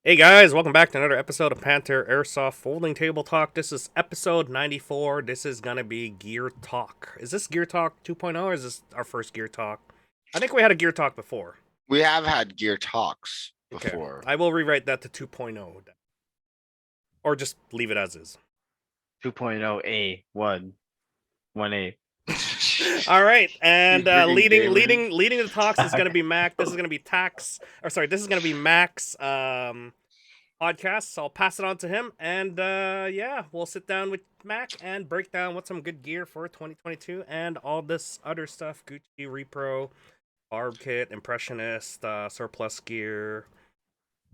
Hey guys, welcome back to another episode of Panther Airsoft Folding Table Talk. This is episode 94. This is gonna be Gear Talk. Is this Gear Talk 2.0 or is this our first Gear Talk? I think we had a Gear Talk before. We have had gear talks Okay, before. I will rewrite that to 2.0 then. Or just leave it as is. 2.0A 1A. All right, and You freaking leading the talks is gonna be Mac. This is gonna be This is gonna be Mac's podcast. So I'll pass it on to him, and yeah, we'll sit down with Mac and break down what's some good gear for 2022 and all this other stuff: Gucci, Repro, Barb Kit, Impressionist, surplus gear,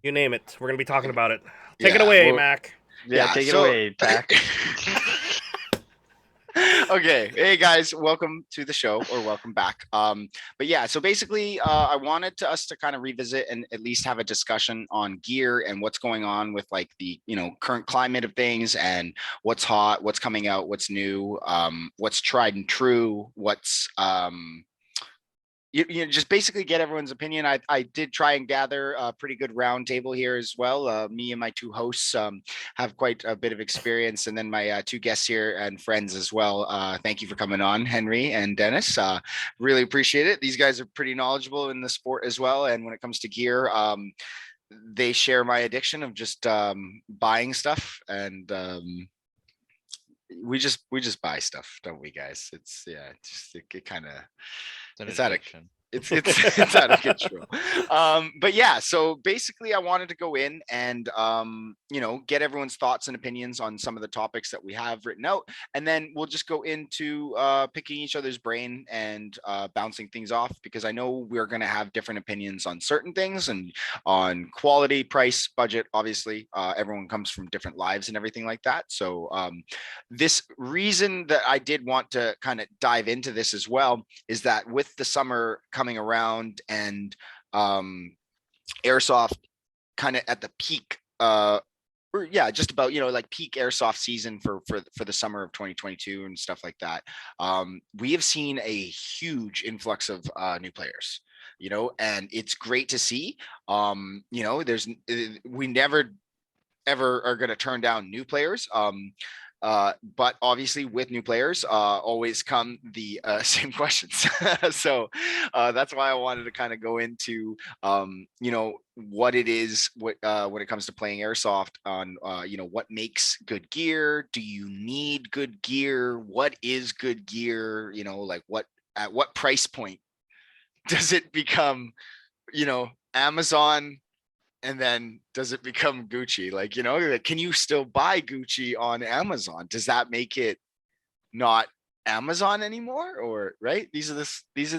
you name it. We're gonna be talking about it. Take it away, Mac. Take it away, Pac. Okay, hey guys, welcome to the show, or welcome back. But yeah, so basically, I wanted us to kind of revisit and at least have a discussion on gear and what's going on with like the current climate of things and what's hot, what's coming out, what's new, what's tried and true, what's just basically get everyone's opinion. I did try and gather a pretty good round table here as well. Me and my two hosts have quite a bit of experience, and then my two guests here and friends as well. Thank you for coming on, Henry and Dennis. Really appreciate it. These guys are pretty knowledgeable in the sport as well, and when it comes to gear, they share my addiction of just buying stuff, and we just buy stuff, don't we, guys? It kind of it's out of it's out of control. But yeah, so basically I wanted to go in and get everyone's thoughts and opinions on some of the topics that we have written out, and then we'll just go into picking each other's brain and bouncing things off, because I know we're going to have different opinions on certain things and on quality, price, budget. Obviously, everyone comes from different lives and everything like that. So this reason that I did want to kind of dive into this as well is that with the summer coming around and airsoft kind of at the peak, or yeah, just about like peak airsoft season for the summer of 2022 and stuff like that. We have seen a huge influx of new players, and it's great to see. There's we never ever are going to turn down new players. But obviously with new players always come the same questions. So that's why I wanted to kind of go into what it is, when it comes to playing airsoft, on what makes good gear. Do you need good gear? What is good gear? Like at what price point does it become Amazon, and then does it become Gucci? Like, can you still buy Gucci on Amazon? Does that make it not Amazon anymore? Or right? These are the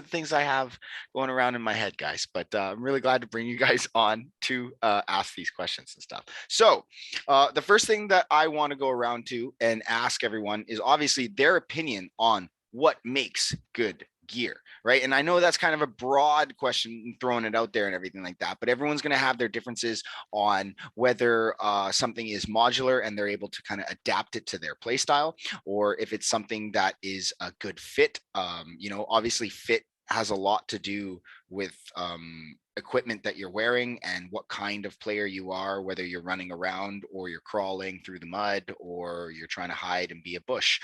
things I have going around in my head, guys. But I'm really glad to bring you guys on to ask these questions and stuff. So the first thing that I want to go around to and ask everyone is obviously their opinion on what makes good gear, right? And I know that's kind of a broad question, throwing it out there and everything like that, but everyone's going to have their differences on whether something is modular and they're able to kind of adapt it to their play style, or if it's something that is a good fit. Obviously fit has a lot to do with equipment that you're wearing and what kind of player you are, whether you're running around or you're crawling through the mud or you're trying to hide and be a bush.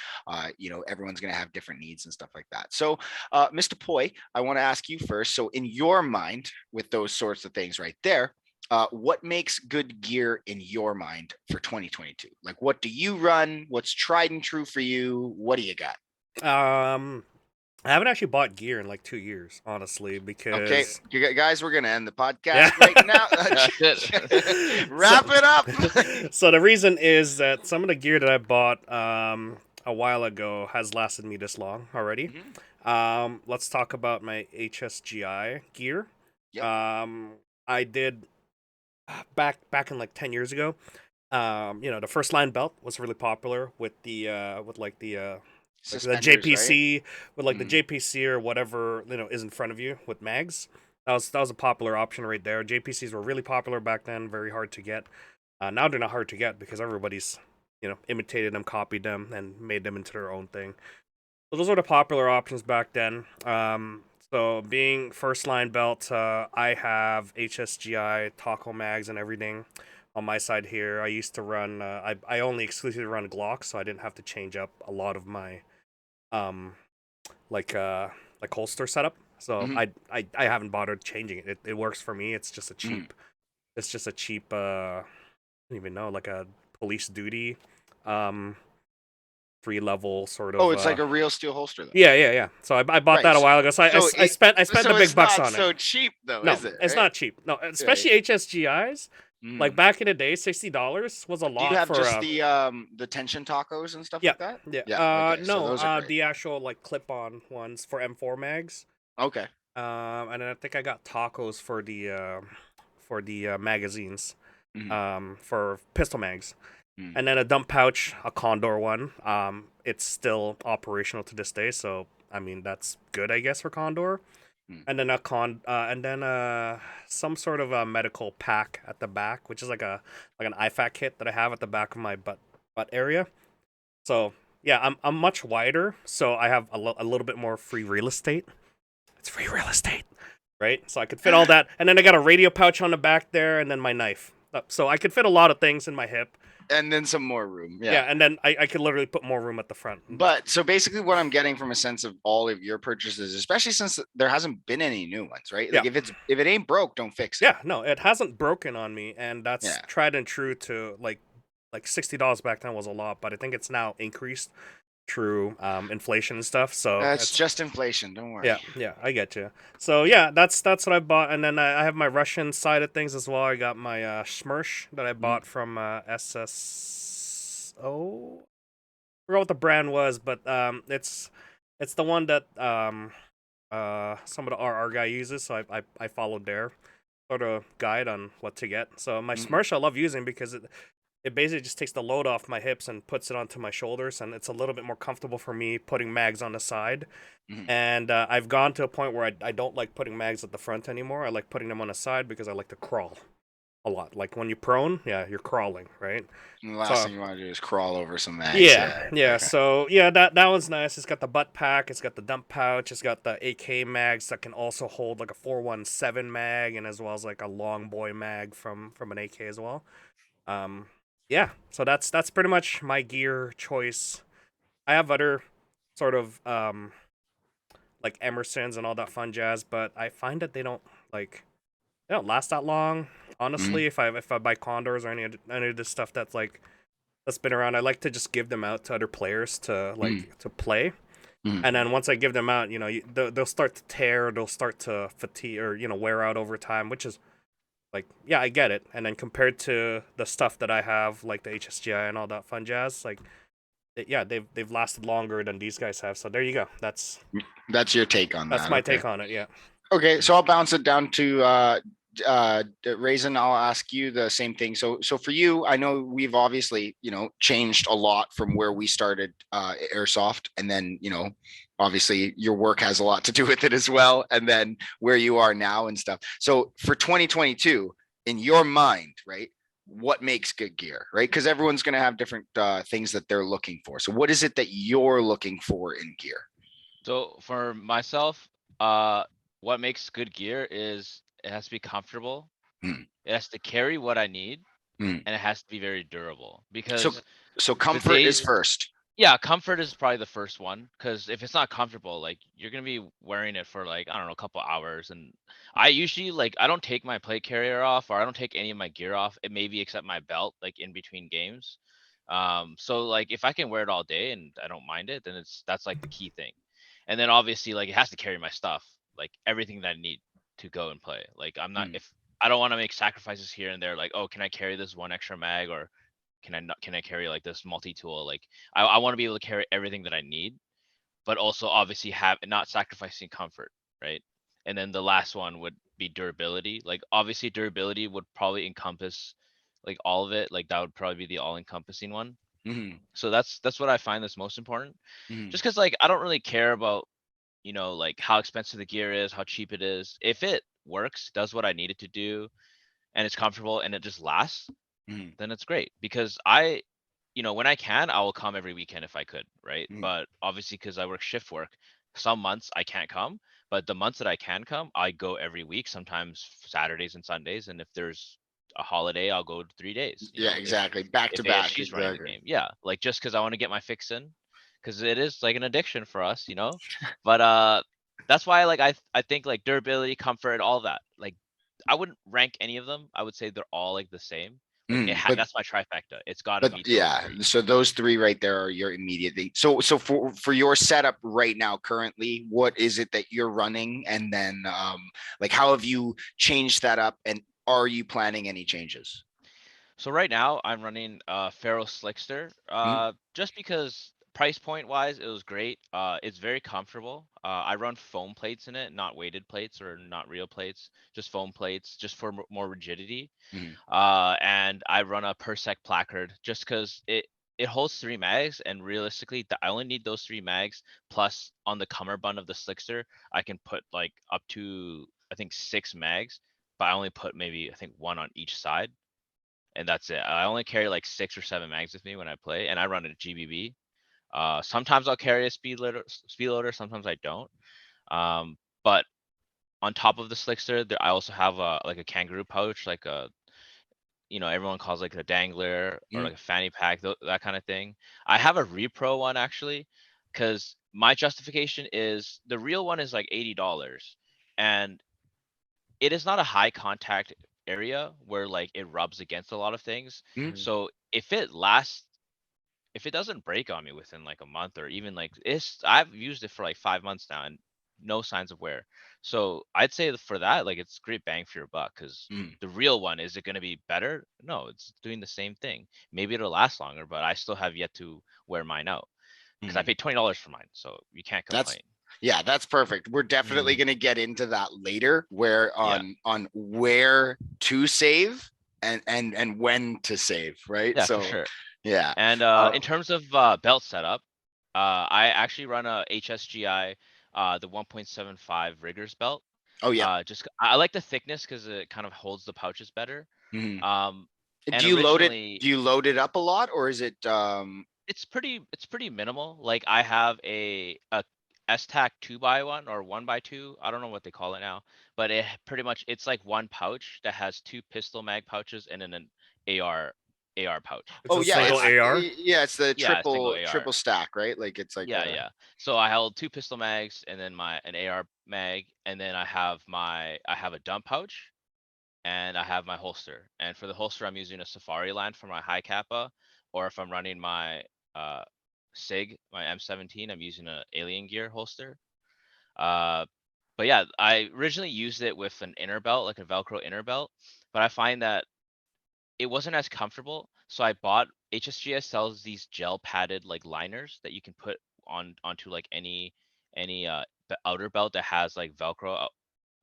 Everyone's going to have different needs and stuff like that. So Mr. Poi, I want to ask you first. So in your mind, with those sorts of things right there, what makes good gear in your mind for 2022? Like, what do you run? What's tried and true for you? What do you got? I haven't actually bought gear in like 2 years, honestly, Okay, because you guys, we're gonna end the yeah. podcast right now. Wrap it up. So the reason is that some of the gear that I bought a while ago has lasted me this long already. Let's talk about my HSGI gear. Yep. I did back in like 10 years ago. The first line belt was really popular with the like the JPC, right? with like the JPC or whatever is in front of you with mags. That was a popular option right there. JPCs were really popular back then, very hard to get. Now they're not hard to get because everybody's imitated them, copied them, and made them into their own thing. So those were the popular options back then. So being first line belt, I have HSGI, taco mags, and everything. on my side here, I used to run. I only exclusively run Glock, so I didn't have to change up a lot of my um like uh like holster setup. So Mhm. I haven't bothered changing it. It works for me. It's just a Mhm. cheap. It's just a cheap. I don't even know, like a police duty, um, 3 level sort Oh, of. it's like a real steel holster though. Yeah. So I bought Right. that a while ago. So So it I spent the so big it's bucks not on it. so cheap though, No, is it? it's Right? not cheap. No, Right. especially HSGIs. Like Mhm. back in the day, $60 was a Do you lot have for just the tension tacos and stuff yeah, like that? yeah. Yeah. Okay. So No, those are great. the actual like clip-on ones for M4 mags. Okay. And then I think I got tacos for the magazines, Mhm. for pistol mags. Mhm. And then a dump pouch, a Condor one. It's still operational to this day, so I mean that's good, I guess, for Condor. Mhm. And then some sort of a medical pack at the back, which is like an IFAK kit that I have at the back of my butt area. So yeah, I'm much wider, so I have a little bit more free real estate. It's free real estate, right? So I could fit all that, and then I got a radio pouch on the back there, and then my knife. So I could fit a lot of things in my hip. And then some more room. Yeah, Yeah. and then I could literally put more room at the front. But so basically what I'm getting from a sense of all of your purchases, especially since there hasn't been any new ones, right? Like Yeah. if it ain't broke, don't fix it. Yeah, no, it hasn't broken on me, and that's Yeah. tried and true to like $60 back then was a lot, but I think it's now increased through inflation and stuff. So It's it's just inflation. Don't worry. yeah, I get you. So yeah, that's what I bought, and then I have my Russian side of things as well. I got my Smersh that I bought from SSO. Forgot what the brand was, but it's the one that some of the RR guy uses, so I followed their sort of guide on what to get. So my Mhm. Smersh I love using because it basically just takes the load off my hips and puts it onto my shoulders, and it's a little bit more comfortable for me putting mags on the side. Mhm. And I've gone to a point where I don't like putting mags at the front anymore. I like putting them on the side because I like to crawl a lot. Like when you're prone, yeah, you're crawling, right? And the last So thing you want to do is crawl over some mags. yeah. Okay. So yeah, that one's nice. It's got the butt pack. It's got the dump pouch. It's got the AK mags that can also hold like a 417 mag, and as well as like a long boy mag from an AK as well. Um, yeah. So that's pretty much my gear choice. I have other sort of like Emersons and all that fun jazz, but I find that like they don't last that long. Mhm. Honestly, if I buy Condors or any of this stuff that's been around, I like to just give them out to other players to Mhm. to play. Mhm. And then once I give them out, they'll start to tear, they'll start to fatigue or wear out over time, which is like, yeah, I get it. And then compared to the stuff that I have, like the HSGI and all that fun jazz, like yeah, they've lasted longer than these guys have. So there you go. That's your take on That's that. my Okay. take on it. Yeah. Okay, so I'll bounce it down to Raisin. I'll ask you the same thing. So for you, I know we've obviously changed a lot from where we started Airsoft, and then obviously your work has a lot to do with it as well, and then where you are now and stuff. So for 2022, in your mind, right? What makes good gear, right? Because everyone's going to have different things that they're looking for. So what is it that you're looking for in gear? So for myself, what makes good gear is it has to be comfortable. Hmm. It has to carry what I need, Hmm. and it has to be very durable. So Because so the comfort is days, first. yeah, comfort is probably the first one. Because if it's not comfortable, like you're gonna be wearing it for like I don't know a couple hours, and I usually like I don't take my plate carrier off or I don't take any of my gear off. It maybe except my belt, like in between games. So like if I can wear it all day and I don't mind it, then that's like the key thing. And then obviously like it has to carry my stuff, like everything that I need to go and play. Like I'm not Mm, if I don't want to make sacrifices here and there, like, oh, can I carry this one extra mag or can I carry like this multi-tool? Like I want to be able to carry everything that I need, but also obviously have not sacrificing comfort, right? And then the last one would be durability. Like obviously durability would probably encompass like all of it. Like that would probably be the all-encompassing one. mhm, So that's what I find that's most important. mhm, Just because like I don't really care about like how expensive the gear is, how cheap it is. If it works, does what I need it to do, and it's comfortable and it just lasts, mhm, then it's great. Because when I can, I will come every weekend if I could, right? mhm, But obviously, because I work shift work, some months I can't come. But the months that I can come, I go every week, sometimes Saturdays and Sundays. And if there's a holiday, I'll go 3 days. Yeah, exactly. Back to If back. AFC's running the Exactly. game, yeah, like just because I want to get my fix in, because it is like an addiction for us, But that's why like I think like durability, comfort, all that. Like I wouldn't rank any of them. I would say they're all like the same. Like But that's my trifecta. It's got to but meet those yeah, three. so those three right there are your immediate. So for your setup right now, currently, what is it that you're running, and then like how have you changed that up, and are you planning any changes? So right now I'm running Pharaoh Slickster, Mm, just because price point wise it was great. It's very comfortable. I run foam plates in it, not weighted plates or not real plates, just foam plates, just for more rigidity. mm, And I run a Persec placard just because it holds 3 mags, and realistically, I only need those 3 mags. Plus, on the cummerbund of the Slickster, I can put like up to I think 6 mags, but I only put maybe I think one on each side, and that's it. I only carry like 6 or 7 mags with me when I play, and I run a GBB. Sometimes I'll carry a speed loader, sometimes I don't. But on top of the Slickster, I also have a kangaroo pouch, like a everyone calls like a dangler or mm, like a fanny pack, that kind of thing. I have a repro one actually, because my justification is the real one is like $80, and it is not a high contact area where like it rubs against a lot of things. mm. So if it doesn't break on me within like a month, or even like I've used it for like 5 months now and no signs of wear. So I'd say for that, like it's great bang for your buck, because Mm. the real one, is it going to be better? No, it's doing the same thing. Maybe it'll last longer, but I still have yet to wear mine out because I Mm. paid $20 for mine. So you can't That's complain. yeah, that's perfect. We're definitely Mm. going to get into that later, where Yeah. on where to save and when to save, right? Yeah, for So sure. yeah. And Uh, in terms of belt setup, I actually run a HSGI, the 1.75 riggers belt. oh yeah. I like the thickness because it kind of holds the pouches better. Mhm. Um, and Do you load it? originally Do you load it up a lot, or is it? it's pretty minimal. Like I have a S-Tac 2x1 or 1x2. I don't know what they call it now, but it pretty much it's like one pouch that has two pistol mag pouches and then an AR pouch. It's Oh a yeah, single AR. yeah, it's the Yeah, single triple AR. stack, right? Like it's like Yeah, yeah. So I held two pistol mags and then an AR mag, and then I have a dump pouch and I have my holster. And for the holster, I'm using a Safari line for my high kappa, or if I'm running my uh SIG, my M17, I'm using a Alien Gear holster. Uh, but yeah, I originally used it with an inner belt, like a Velcro inner belt, but I find that it wasn't as comfortable. So I bought HSGS sells these gel padded like liners that you can put onto like any the outer belt that has like Velcro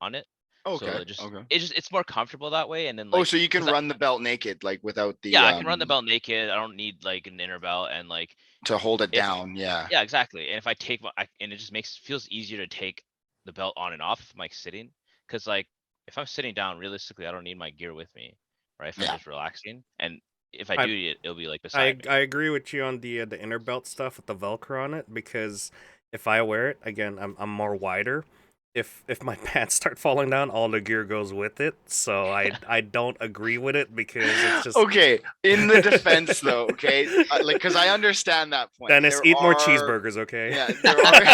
on it. So okay, okay. it's more comfortable that way. And then Oh, like so you can because run the belt naked, like without yeah, the I can run the belt naked. I don't need like an inner belt. And like to hold it if down. Yeah. yeah, exactly. And if I take and it just feels easier to take the belt on and off if I'm like sitting, because like if I'm sitting down, realistically, I don't need my gear with me, right? If I'm Yeah. just relaxing, and if I I do it'll be like beside me. I agree with you on the inner belt stuff with the Velcro on it, because if I wear it again, I'm more wider. If my pants start falling down, all the gear goes with it. So I don't agree with it because it's just Okay, in the defense though, okay, like because I understand that point. Dennis, eat more cheeseburgers, okay? Yeah, there are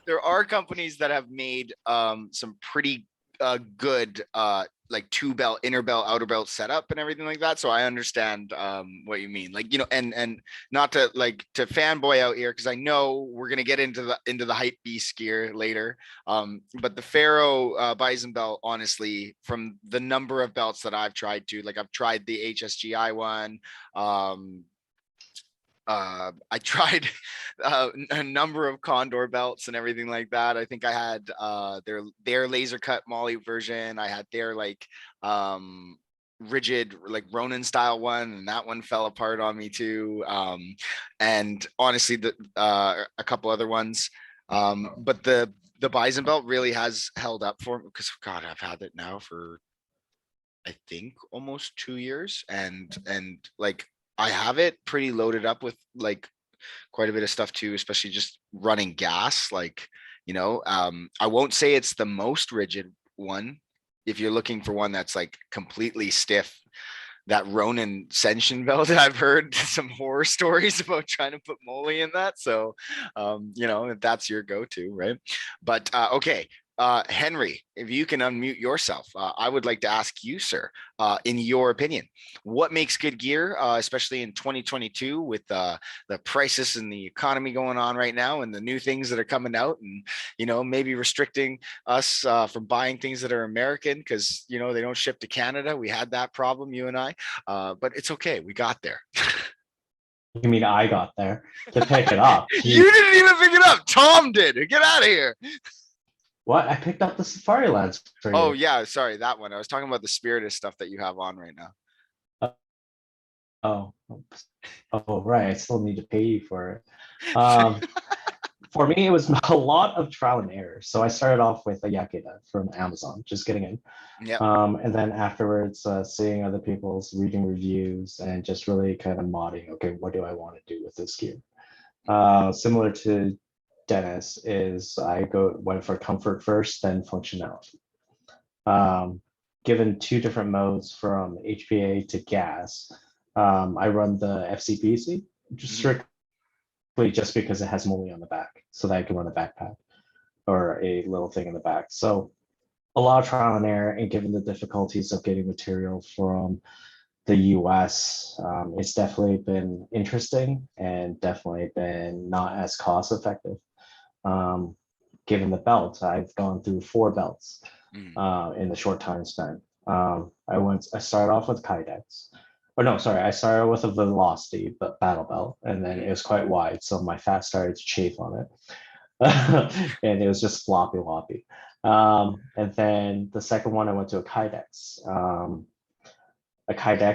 there are companies that have made some pretty good like two belt, inner belt, outer belt setup and everything like that. So I understand what you mean. Like, and not to like to fanboy out here, because I know we're gonna get into the hype beast gear later. But the Pharaoh bison belt, honestly, from the number of belts that I've tried to, like I've tried the HSGI one. I tried a number of Condor belts and everything like that. I think I had their laser cut Molly version. I had their like rigid like Ronin style one, and that one fell apart on me too. And honestly, a couple other ones. But the bison belt really has held up for me, because God, I've had it now for I think almost 2 years, and like I have it pretty loaded up with like quite a bit of stuff too, especially just running gas. Like, I won't say it's the most rigid one, if you're looking for one that's like completely stiff, that Ronin Senshin belt, I've heard some horror stories about trying to put moly in that. So, if that's your go-to, right? But okay, Henry, if you can unmute yourself, I would like to ask you, sir, in your opinion, what makes good gear, especially in 2022 with the prices and the economy going on right now, and the new things that are coming out, and maybe restricting us from buying things that are American because they don't ship to Canada. We had that problem, you and I, but it's okay. We got there. You mean I got there to pick it up? You Jeez. didn't even pick it up. Tom did. Get out of here. What? I picked up the Safari Lens for you. Oh yeah, sorry, that one. I was talking about the Spiritus stuff that you have on right now. Oh, right. I still need to pay you for it. For me, it was a lot of trial and error. So I started off with a Yakeda from Amazon, just getting in. Yeah. And then afterwards, seeing other people's reading reviews and just really kind of modding, okay, what do I want to do with this gear? Similar to Dennis, is I went for comfort first, then functionality. Given two different modes from HPA to gas, I run the FCPC, just strictly just because it has moly on the back, so that I can run a backpack or a little thing in the back. So a lot of trial and error, and given the difficulties of getting material from the US, it's definitely been interesting and definitely been not as cost effective. Given the belt, I've gone through 4 belts in the short time spent. I started off with Kydex. Or no, sorry, I started with a Velocity battle belt, and then it was quite wide, so my fat started to chafe on it. And it was just floppy woppy. And then the second one, I went to a Kydex.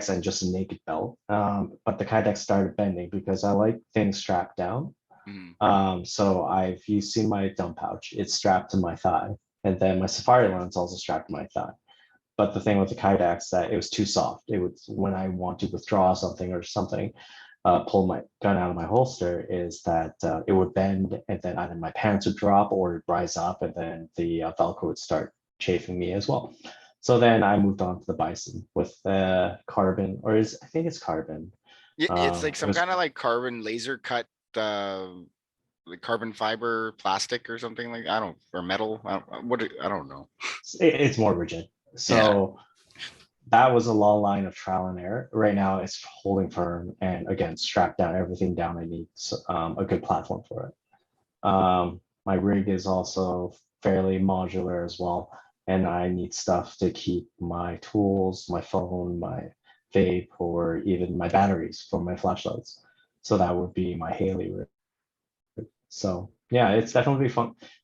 And just a naked belt. But the Kydex started bending because I like things strapped down. So you've seen my dump pouch, it's strapped to my thigh. And then my Safari Lens also strapped to my thigh. But the thing with the Kydex, that it was too soft. It was when I want to withdraw something or something, pull my gun out of my holster, is that it would bend, and then either my pants would drop or it'd rise up, and then the Velcro would start chafing me as well. So then I moved on to the Bison with carbon, I think it's carbon. It's like some was- kind of like carbon laser cut, like carbon fiber plastic or something like or metal. I don't know. It's more rigid. So that was a long line of trial and error. Right now it's holding firm, and again, strapped down everything down. I need a good platform for it. My rig is also fairly modular as well, and I need stuff to keep my tools, my phone, my vape, or even my batteries for my flashlights. So that would be my Haley rig. So yeah, it's definitely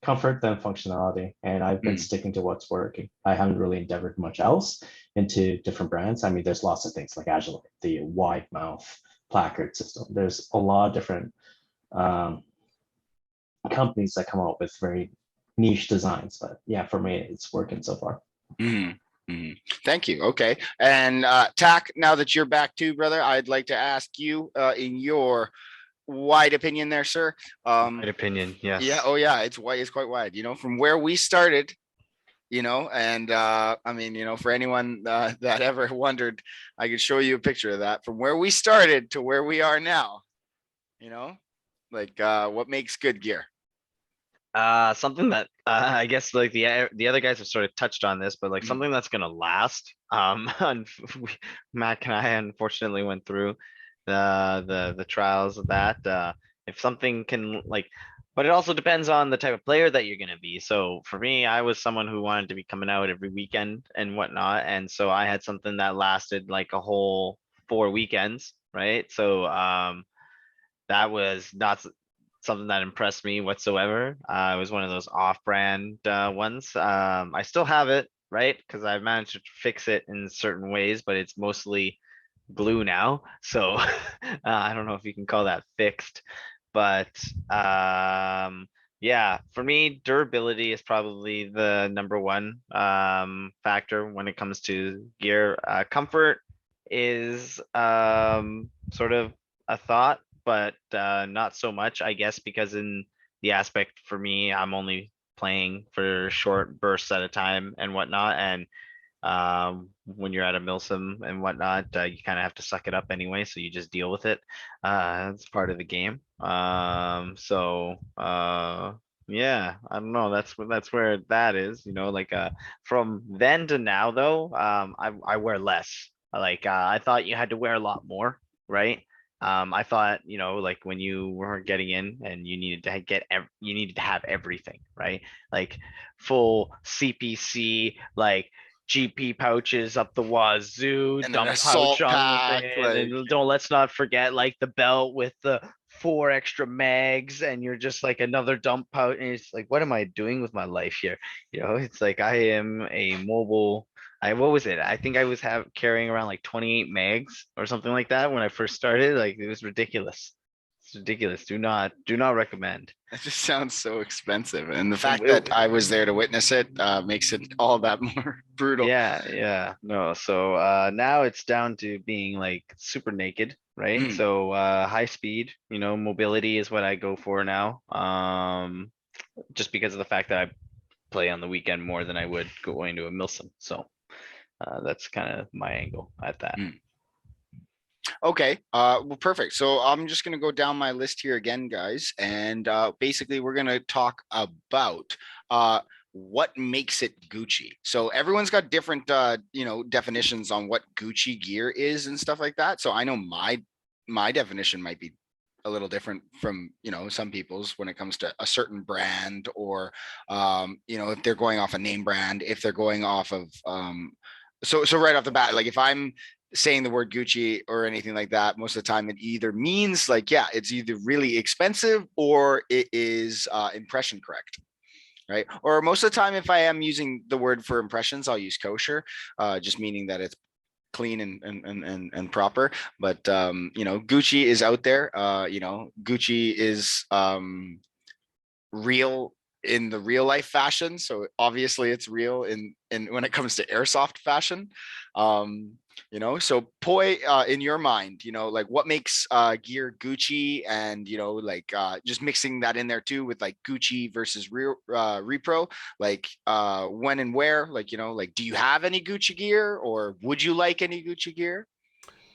comfort than functionality, and I've been sticking to what's working. I haven't really endeavored much else into different brands. I mean, there's lots of things like Agile, the wide mouth placard system. There's a lot of different companies that come up with very niche designs, but yeah, for me, it's working so far. Thank you. Okay, and Tack, now that you're back too, brother, I'd like to ask you, in your wide opinion there, sir. Wide opinion, yes. Yeah. Oh yeah, it's wide. It's quite wide. From where we started, and I mean, for anyone that ever wondered, I could show you a picture of that from where we started to where we are now. Like what makes good gear? Something that I guess like the other guys have sort of touched on this, but like something that's gonna last. Matt and I unfortunately went through the trials of that. If something can but it also depends on the type of player that you're gonna be. So for me, I was someone who wanted to be coming out every weekend and whatnot, and so I had something that lasted like a whole 4 weekends, right? So that was not something that impressed me whatsoever. It was one of those off-brand ones. I still have it, right? Because I've managed to fix it in certain ways, but it's mostly glue now. So I don't know if you can call that fixed, but yeah, for me, durability is probably the #1 factor when it comes to gear. Comfort is sort of a thought, but not so much, I guess, because in the aspect for me, I'm only playing for short bursts at a time and whatnot. And When you're at a milsim and whatnot, you kind of have to suck it up anyway, so you just deal with it. It's part of the game. Yeah, I don't know. That's where that is. Like from then to now though, I wear less. I thought you had to wear a lot more, right? I thought, like when you were getting in and you needed to you needed to have everything, right? Like full CPC, like GP pouches up the wazoo, And an dump pouch assault on the pack, thing, like and let's not forget like the belt with the 4 extra mags, and you're just like another dump pouch, and it's like, what am I doing with my life here? It's like I am a mobile. What was it? I think I was carrying around like 28 mags or something like that when I first started. Like it was ridiculous. It's ridiculous. Do not recommend. that just sounds so expensive. And the fact It- that I was there to witness it makes it all that more brutal. Yeah, no. So now it's down to being like super naked, right? Mm. So high speed, mobility is what I go for now. Just because of the fact that I play on the weekend more than I would going to a milsim. So that's kind of my angle at that. Mm. Okay, well, perfect. So I'm just gonna go down my list here again, guys, and basically we're gonna talk about what makes it Gucci. So everyone's got different definitions on what Gucci gear is and stuff like that. So I know my definition might be a little different from some people's when it comes to a certain brand, or if they're going off a name brand, if they're going off of so right off the bat, like if I'm saying the word Gucci or anything like that, most of the time it either means like, yeah, it's either really expensive or it is impression correct. Right. Or most of the time, if I am using the word for impressions, I'll use kosher, just meaning that it's clean and proper. But Gucci is out there. Gucci is real in the real life fashion. So obviously it's real in when it comes to airsoft fashion. So Poi, in your mind, like what makes gear Gucci, and just mixing that in there too with like Gucci versus real repro, like when and where, like like do you have any Gucci gear, or would you like any Gucci gear?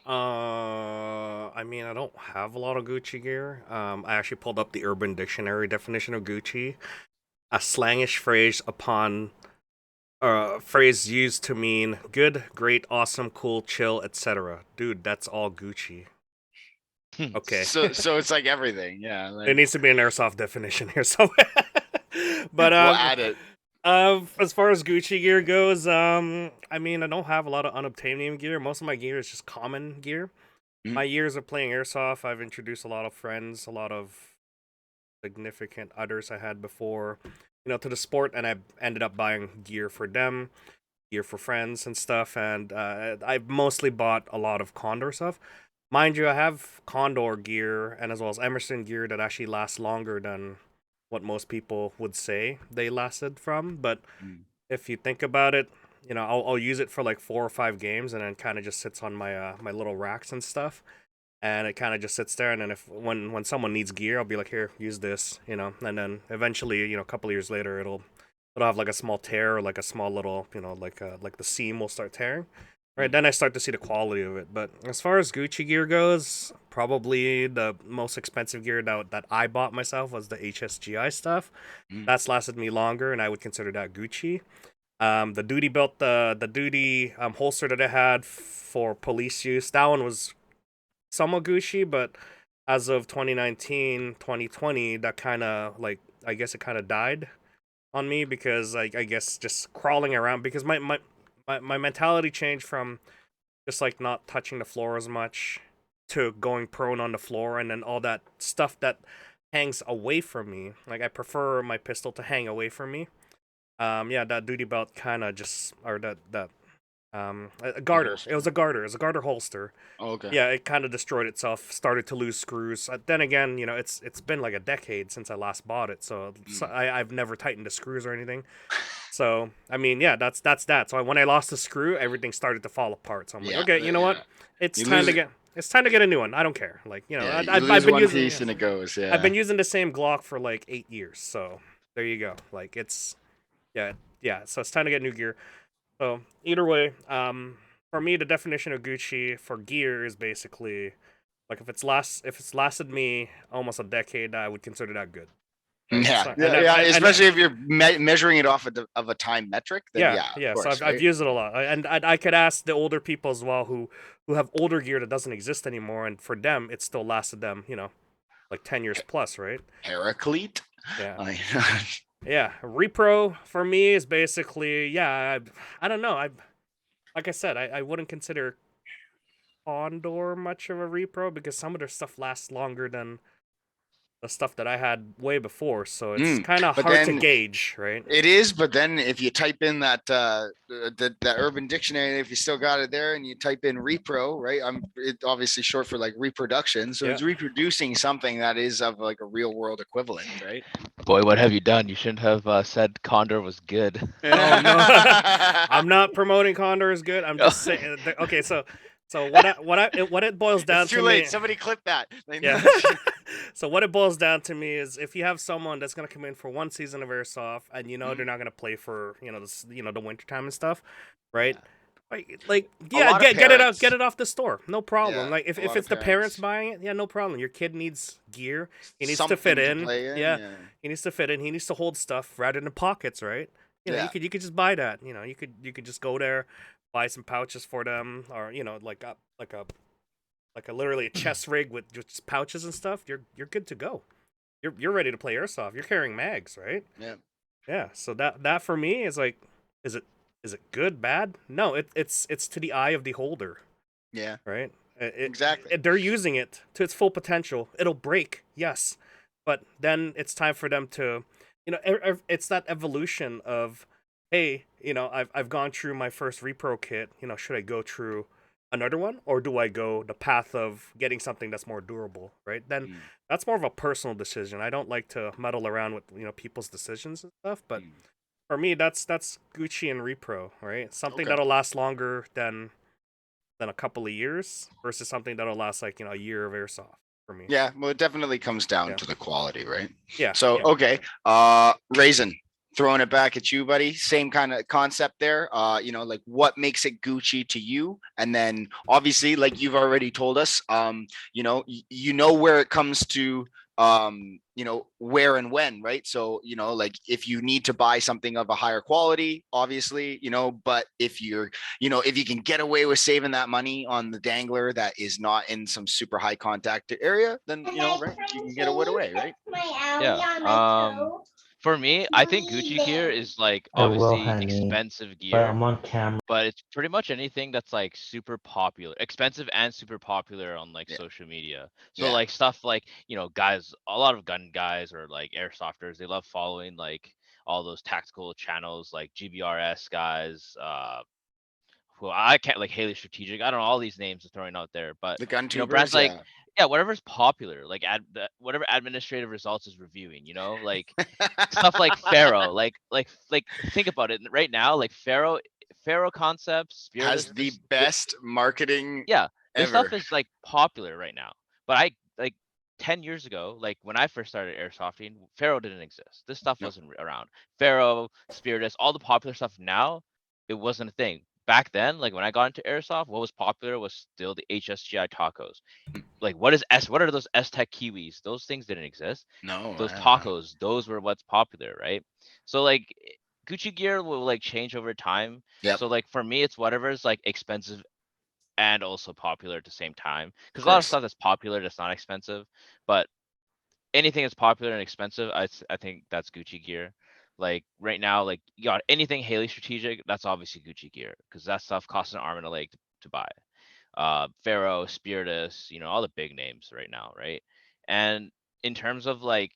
I mean, I don't have a lot of Gucci gear. I actually pulled up the Urban Dictionary definition of Gucci, a slangish phrase used to mean good, great, awesome, cool, chill, etc. Dude, that's all Gucci. Okay. So it's like everything, yeah. There Like, needs to be an airsoft definition here somewhere. But we'll add it. as far as Gucci gear goes, I mean, I don't have a lot of unobtainium gear. Most of my gear is just common gear. Mhm. My years of playing airsoft, I've introduced a lot of friends, a lot of significant others I had before, to the sport, and I ended up buying gear for them, gear for friends and stuff. And I've mostly bought a lot of Condor stuff. Mind you, I have Condor gear and as well as Emerson gear that actually lasts longer than what most people would say they lasted from. But Mm. if you think about it, I'll use it for like 4 or 5 games, and then kind of just sits on my little racks and stuff, and it kind of just sits there. And then if when someone needs gear, I'll be like, here, use this, and then eventually, a couple of years later, it'll have like a small tear, or like a small little, like the seam will start tearing. Right, then I start to see the quality of it. But as far as Gucci gear goes, probably the most expensive gear that I bought myself was the HSGI stuff. Mm. That's lasted me longer, and I would consider that Gucci. The duty belt, the duty holster that I had for police use, that one was somewhat Gucci, but as of 2019, 2020, that kind of like, I guess it kind of died on me, because I guess just crawling around, because my mentality changed from just like not touching the floor as much to going prone on the floor, and then all that stuff that hangs away from me. Like, I prefer my pistol to hang away from me. Yeah, that duty belt kind of just, or that a garter. holster. It was a garter. It was a garter holster. Oh, okay. Yeah, it kind of destroyed itself. Started to lose screws. Then again, it's been like a decade since I last bought it, so I've never tightened the screws or anything. So I mean, yeah, that's that. So when I lost the screw, everything started to fall apart. So I'm like, Yeah, okay, you know what? yeah. It's You time lose to it- get. It's time to get a new one. I don't care. Like, Yeah, you I've lose been one using. piece and it goes. Yeah. I've been using the same Glock for like 8 years. So there you go. Like, it's yeah. So it's time to get new gear. So either way, for me, the definition of Gucci for gear is basically like if it's lasted me almost a decade, I would consider that good. Right? Yeah, So, yeah. Especially if you're measuring it off of a time metric, then yeah, yeah, yeah. of So course, I've right? used it a lot, and I could ask the older people as well who have older gear that doesn't exist anymore, and for them, it still lasted them, like 10 years plus, right? Paraclete. Yeah. I, Yeah, repro for me is basically I don't know. Like I said, I wouldn't consider Condor much of a repro because some of their stuff lasts longer than the stuff that I had way before, so it's kind of but hard to then gauge, right? it is, but then if you type in that that Urban Dictionary, if you still got it there, and you type in repro, right? It obviously short for like reproduction, so Yeah. it's reproducing something that is of like a real world equivalent, right? Boy, what have you done? You shouldn't have said Condor was good. Oh no, I'm not promoting Condor is good. I'm just saying. Okay, so what it boils down It's too to late. me. Somebody clip that. Yeah. So what it boils down to me is if you have someone that's gonna come in for one season of airsoft and they're not gonna play for the winter time and stuff, right? Like yeah, lot of get it out, parents- get it off the store, no problem. Yeah, Like if a lot it's of the parents parents. buying it, yeah, no problem. Your kid needs gear, he needs to Something fit in, play in, yeah, he needs to fit in, he needs to hold stuff rather than pockets, right? Yeah. You could just buy that. You could just go there, buy some pouches for them, or like a literally a chest rig with just pouches and stuff. You're good to go. You're ready to play airsoft. You're carrying mags, right? Yeah. Yeah. So that for me is like, is it good, bad? No, it's to the eye of the holder, Yeah. right? Exactly. They're using it to its full potential. It'll break, yes, but then it's time for them to, it's that evolution of, hey, I've gone through my first repro kit. Should I go through another one, or do I go the path of getting something that's more durable, right? Then that's more of a personal decision. I don't like to meddle around with people's decisions and stuff, but for me, that's Gucci and repro, right? Something Okay. that'll last longer than a couple of years versus something that'll last like a year of airsoft for me. Yeah, well, it definitely comes down Yeah. to the quality, right? Yeah. So yeah. okay, Raisin, throwing it back at you, buddy. Same kind of concept there. Like what makes it Gucci to you, and then obviously, like you've already told us, you know where it comes to where and when, right? So like if you need to buy something of a higher quality, obviously, but if you're if you can get away with saving that money on the dangler that is not in some super high contact area, then right, you can get away, right? Yeah. For me, I think Gucci gear is like I will, obviously honey, expensive but gear, I'm on camera. but it's pretty much anything that's like super popular, expensive and super popular on like Yeah. social media. So Yeah. like stuff like, guys, a lot of gun guys or like airsofters, they love following like all those tactical channels like GBRS guys, who I can't, like Haley Strategic. I don't know, all these names are throwing out there, but The gun brands tubers, like yeah. whatever's popular, like whatever administrative results is reviewing, like stuff like Pharaoh, like think about it right now, like Pharaoh Concepts, has Spiritus, the best marketing yeah, this ever. stuff is like popular right now. But I like 10 years ago, like when I first started airsofting, Pharaoh didn't exist. This stuff No. wasn't around. Pharaoh, Spiritus, all the popular stuff now, it wasn't a thing. Back then, like when I got into airsoft, what was popular was still the HSGI tacos. Like what are those S-Tech Kiwis? Those things didn't exist. No, Those tacos, those were what's popular, right? So like Gucci gear will like change over time. Yep. So like for me, it's whatever's like expensive and also popular at the same time. Because a Of lot of course. stuff that's popular that's not expensive, but anything that's popular and expensive, I think that's Gucci gear. Like right now, like you got anything Haley Strategic, that's obviously Gucci gear because that stuff costs an arm and a leg to buy. Pharaoh, Spiritus, all the big names right now, right? And in terms of like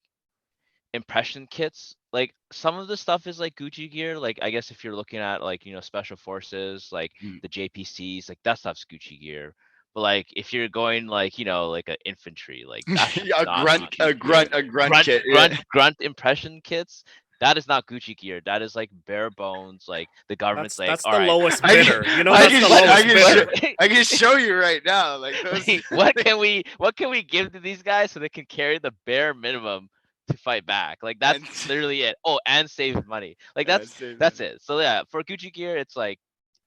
impression kits, like some of the stuff is like Gucci gear. Like I guess if you're looking at like special forces, like the JPCs, like that stuff's Gucci gear. But like if you're going like like an infantry, like that's a not grunt, Gucci a grunt, gear. a grunt kit. Grunt impression kits. That is not Gucci gear. That is like bare bones. Like the government's That's all the right. lowest I bidder. can- That's the lowest bidder. I can show you right now. Like those. What can we give to these guys so they can carry the bare minimum to fight back? Like that's And- literally it. Oh, and save money. Like that's it. So yeah, for Gucci gear, it's like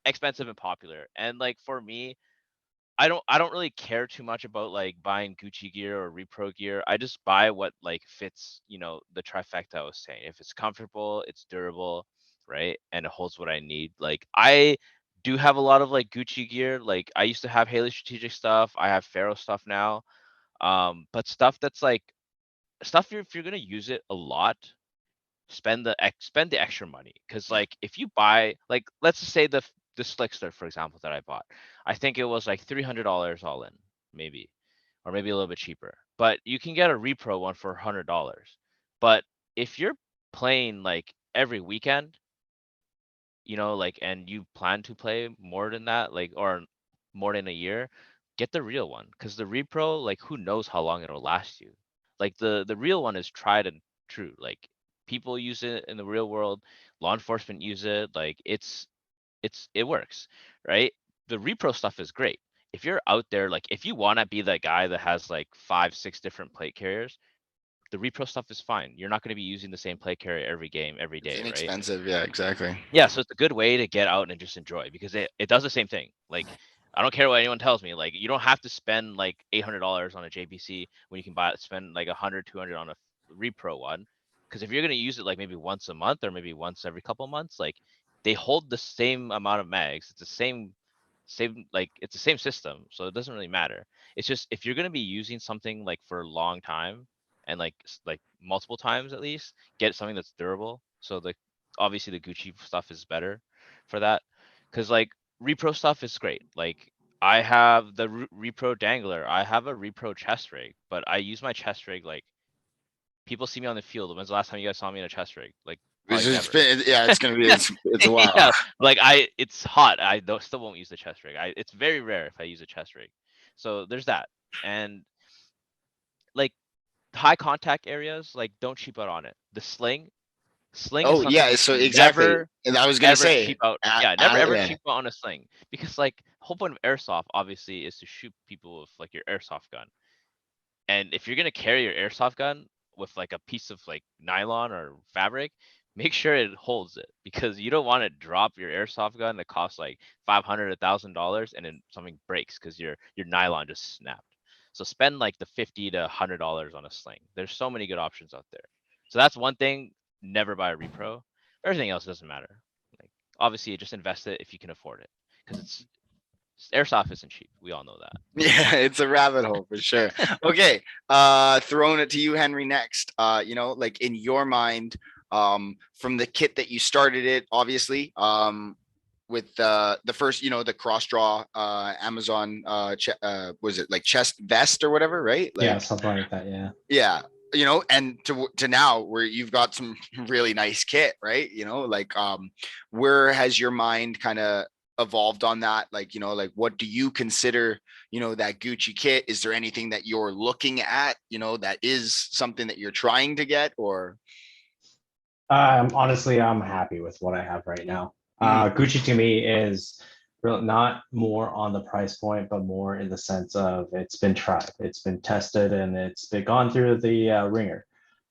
expensive and popular. And like for me, I don't really care too much about like buying Gucci gear or repro gear. I just buy what like fits, the trifecta I was saying. If it's comfortable, it's durable, right? And it holds what I need. Like I do have a lot of like Gucci gear. Like I used to have Haley Strategic stuff. I have Faro stuff now. But stuff that's like stuff if you're gonna use it a lot, spend the extra money. Cause like if you buy like let's just say the Slickster, for example, that I bought. I think it was like $300 all in, maybe, or maybe a little bit cheaper. But you can get a repro one for $100. But if you're playing like every weekend, like, and you plan to play more than that, like, or more than a year, get the real one. Because the repro, like, who knows how long it'll last you. Like the real one is tried and true. Like people use it in the real world, law enforcement use it. Like it works, right? The repro stuff is great. If you're out there, like if you want to be that guy that has like 5, 6 different plate carriers, the repro stuff is fine. You're not going to be using the same plate carrier every game, every It's day, right? inexpensive. Yeah, exactly. Yeah, so it's a good way to get out and just enjoy because it does the same thing. Like I don't care what anyone tells me. Like you don't have to spend like $800 on a JPC when you can spend like 100, 200 on a repro one. Because if you're gonna use it like maybe once a month or maybe once every couple months, like they hold the same amount of mags. It's the same like it's the same system, so it doesn't really matter. It's just if you're gonna be using something like for a long time and like multiple times at least, get something that's durable. So the obviously the Gucci stuff is better for that, because like repro stuff is great. Like I have the repro dangler, I have a repro chest rig, but I use my chest rig like people see me on the field. When's the last time you guys saw me in a chest rig? Like It's probably just never. been, yeah, it's gonna be it's a while. Yeah, like it's hot. I still won't use the chest rig. It's very rare if I use a chest rig. So there's that. And like high contact areas, like don't cheap out on it. The sling is Oh something yeah, you so should exactly. never And I was gonna ever say, cheap out. Yeah, never ever yeah. cheap out on a sling because like the whole point of airsoft obviously is to shoot people with like your airsoft gun. And if you're gonna carry your airsoft gun with like a piece of like nylon or fabric, make sure it holds it because you don't want to drop your airsoft gun that costs like 500, $1,000 and then something breaks because your nylon just snapped. So spend like the $50 to $100 on a sling. There's so many good options out there. So that's one thing. Never buy a repro. Everything else doesn't matter. Like obviously, just invest it if you can afford it because it's airsoft isn't cheap. We all know that. Yeah, it's a rabbit hole for sure. Okay, throwing it to you, Henry, next. Like in your mind, from the kit that you started it, obviously, with the first, the cross draw, Amazon, was it like chest vest or whatever, right? Yeah, Like, something like that. Yeah. yeah, and to now where you've got some really nice kit, right? Like, where has your mind kind of evolved on that? Like, like what do you consider, that Gucci kit? Is there anything that you're looking at, that is something that you're trying to get, or? Honestly, I'm happy with what I have right now. Gucci to me is really not more on the price point, but more in the sense of it's been tried, it's been tested, and it's been gone through the ringer.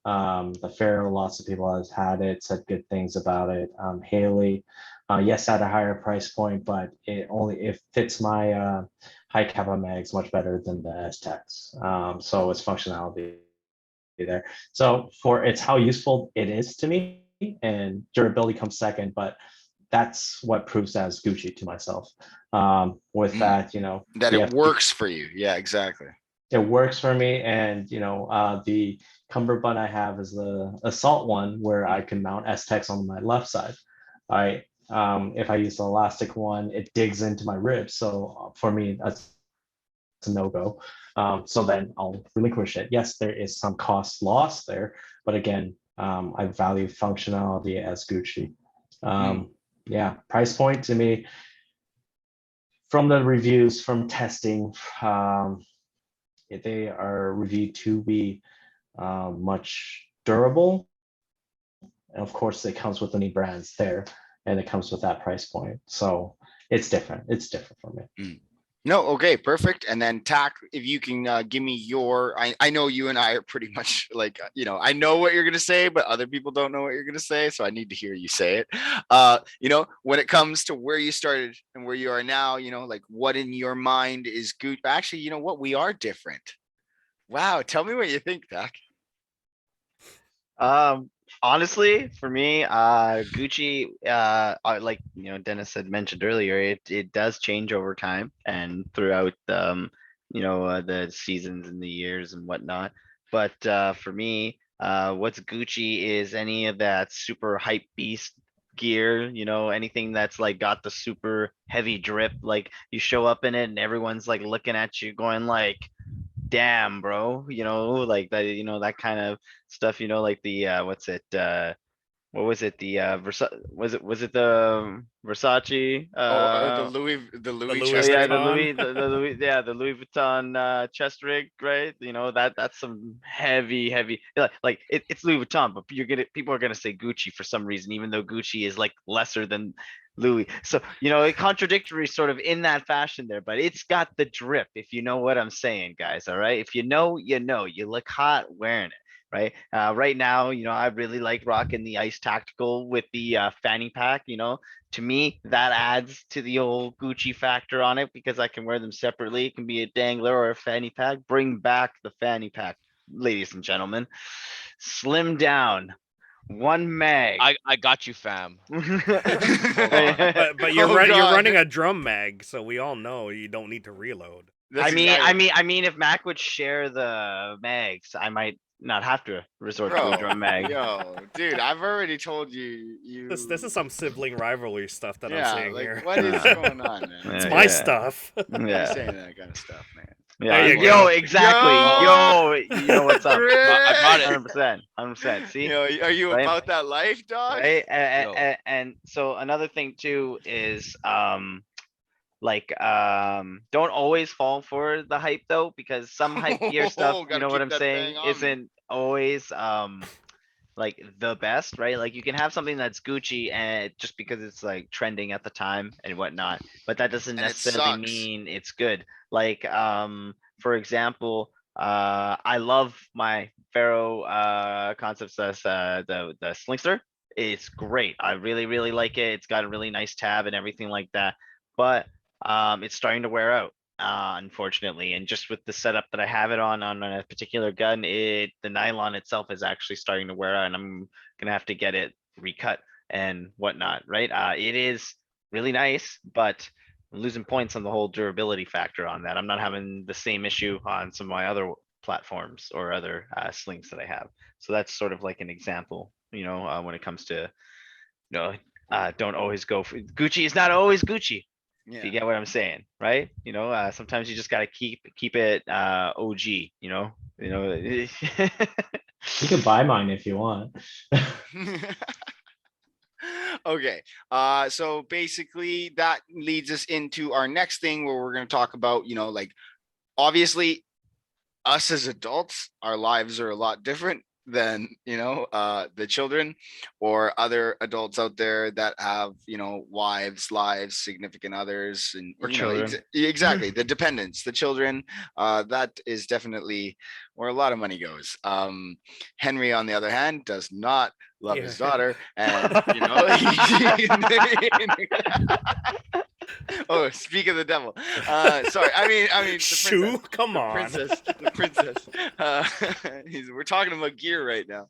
The fair, lots of people have had it, said good things about it. Haley, yes, at a higher price point, but it fits my high kappa mags much better than the S-Tex. So its functionality there. So for it's how useful it is to me, and durability comes second, but that's what proves as Gucci to myself. With that, that we it have works for you. Yeah, exactly. it works for me, and the cummerbund I have is the assault one where I can mount S-Tex on my left side. I if I use the elastic one, it digs into my ribs, so for me that's a no-go. So then I'll relinquish it. Yes, there is some cost loss there, but again, I value functionality as Gucci. Yeah, price point to me, from the reviews, from testing, they are reviewed to be much durable. And of course, it comes with any brands there, and it comes with that price point. So it's different. It's different for me. No, okay, perfect. And then Tack, if you can give me your, I know you and I are pretty much like, I know what you're gonna say, but other people don't know what you're gonna say, so I need to hear you say it. When it comes to where you started and where you are now, like what in your mind is good. Actually, you know what? We are different. Wow, tell me what you think, Tack. Honestly, for me, Gucci, like Dennis had mentioned earlier, it does change over time and throughout the seasons and the years and whatnot. But for me, what's Gucci is any of that super hype beast gear, anything that's like got the super heavy drip, like you show up in it and everyone's like looking at you going like, damn, bro, like that, that kind of stuff, like the what's it, what was it, the was it the Versace, Oh, the The Louis Louis chest yeah, rig. the Vuitton. Louis, yeah, the Louis Vuitton chest rig, right? That's some heavy, it's Louis Vuitton, but people are gonna say Gucci for some reason, even though Gucci is like lesser than Louis. So, it contradictory sort of in that fashion there, but it's got the drip, if you know what I'm saying, guys. All right. If you know, you look hot wearing it. Right. Right now, I really like rocking the Ice Tactical with the fanny pack. To me, that adds to the old Gucci factor on it because I can wear them separately. It can be a dangler or a fanny pack. Bring back the fanny pack, ladies and gentlemen. Slim down, one mag. I got you, fam. Hold on. But you're Oh, you're God. running a drum mag, so we all know you don't need to reload. That's I mean, exactly- if Mac would share the mags, I might not have to resort to a Bro, drum mag. yo, dude, I've already told you, This is some sibling rivalry stuff that I'm seeing like, here. what is Uh, going on, man? It's Yeah, my yeah. stuff. You're Yeah. saying that kind of stuff, man. Yeah. There you Yo, go. exactly. Yo! Yo, you know what's up. I brought it. 100%. See? Yo, are you Right? about that life, dog? Right? Yo. And so another thing too is don't always fall for the hype though, because some hype gear stuff, you Gotta know what keep I'm that saying, thing on me. isn't always like the best, right? Like you can have something that's Gucci and just because it's like trending at the time and whatnot, but that doesn't And it necessarily sucks. mean it's good. Like for example, I love my Pharaoh concepts, the Slingster. It's great. I really like it. It's got a really nice tab and everything like that. But it's starting to wear out, unfortunately. And just with the setup that I have it on a particular gun, the nylon itself is actually starting to wear out, and I'm gonna have to get it recut and whatnot. Right? It is really nice, but I'm losing points on the whole durability factor on that. I'm not having the same issue on some of my other platforms or other slings that I have. So that's sort of like an example, when it comes to, don't always go for Gucci is not always Gucci. If you Yeah. get what I'm saying, right? Sometimes you just gotta keep it OG, You can buy mine if you want. Okay. So basically that leads us into our next thing where we're going to talk about, like obviously us as adults, our lives are a lot different than, the children or other adults out there that have, wives, lives, significant others, and Or children. Exactly. The dependents, the children, that is definitely where a lot of money goes. Henry, on the other hand, does not love his Yeah. daughter, and oh, speak of the devil. Sorry, I mean the Shoo, princess. come The on. princess, the princess. We're talking about gear right now.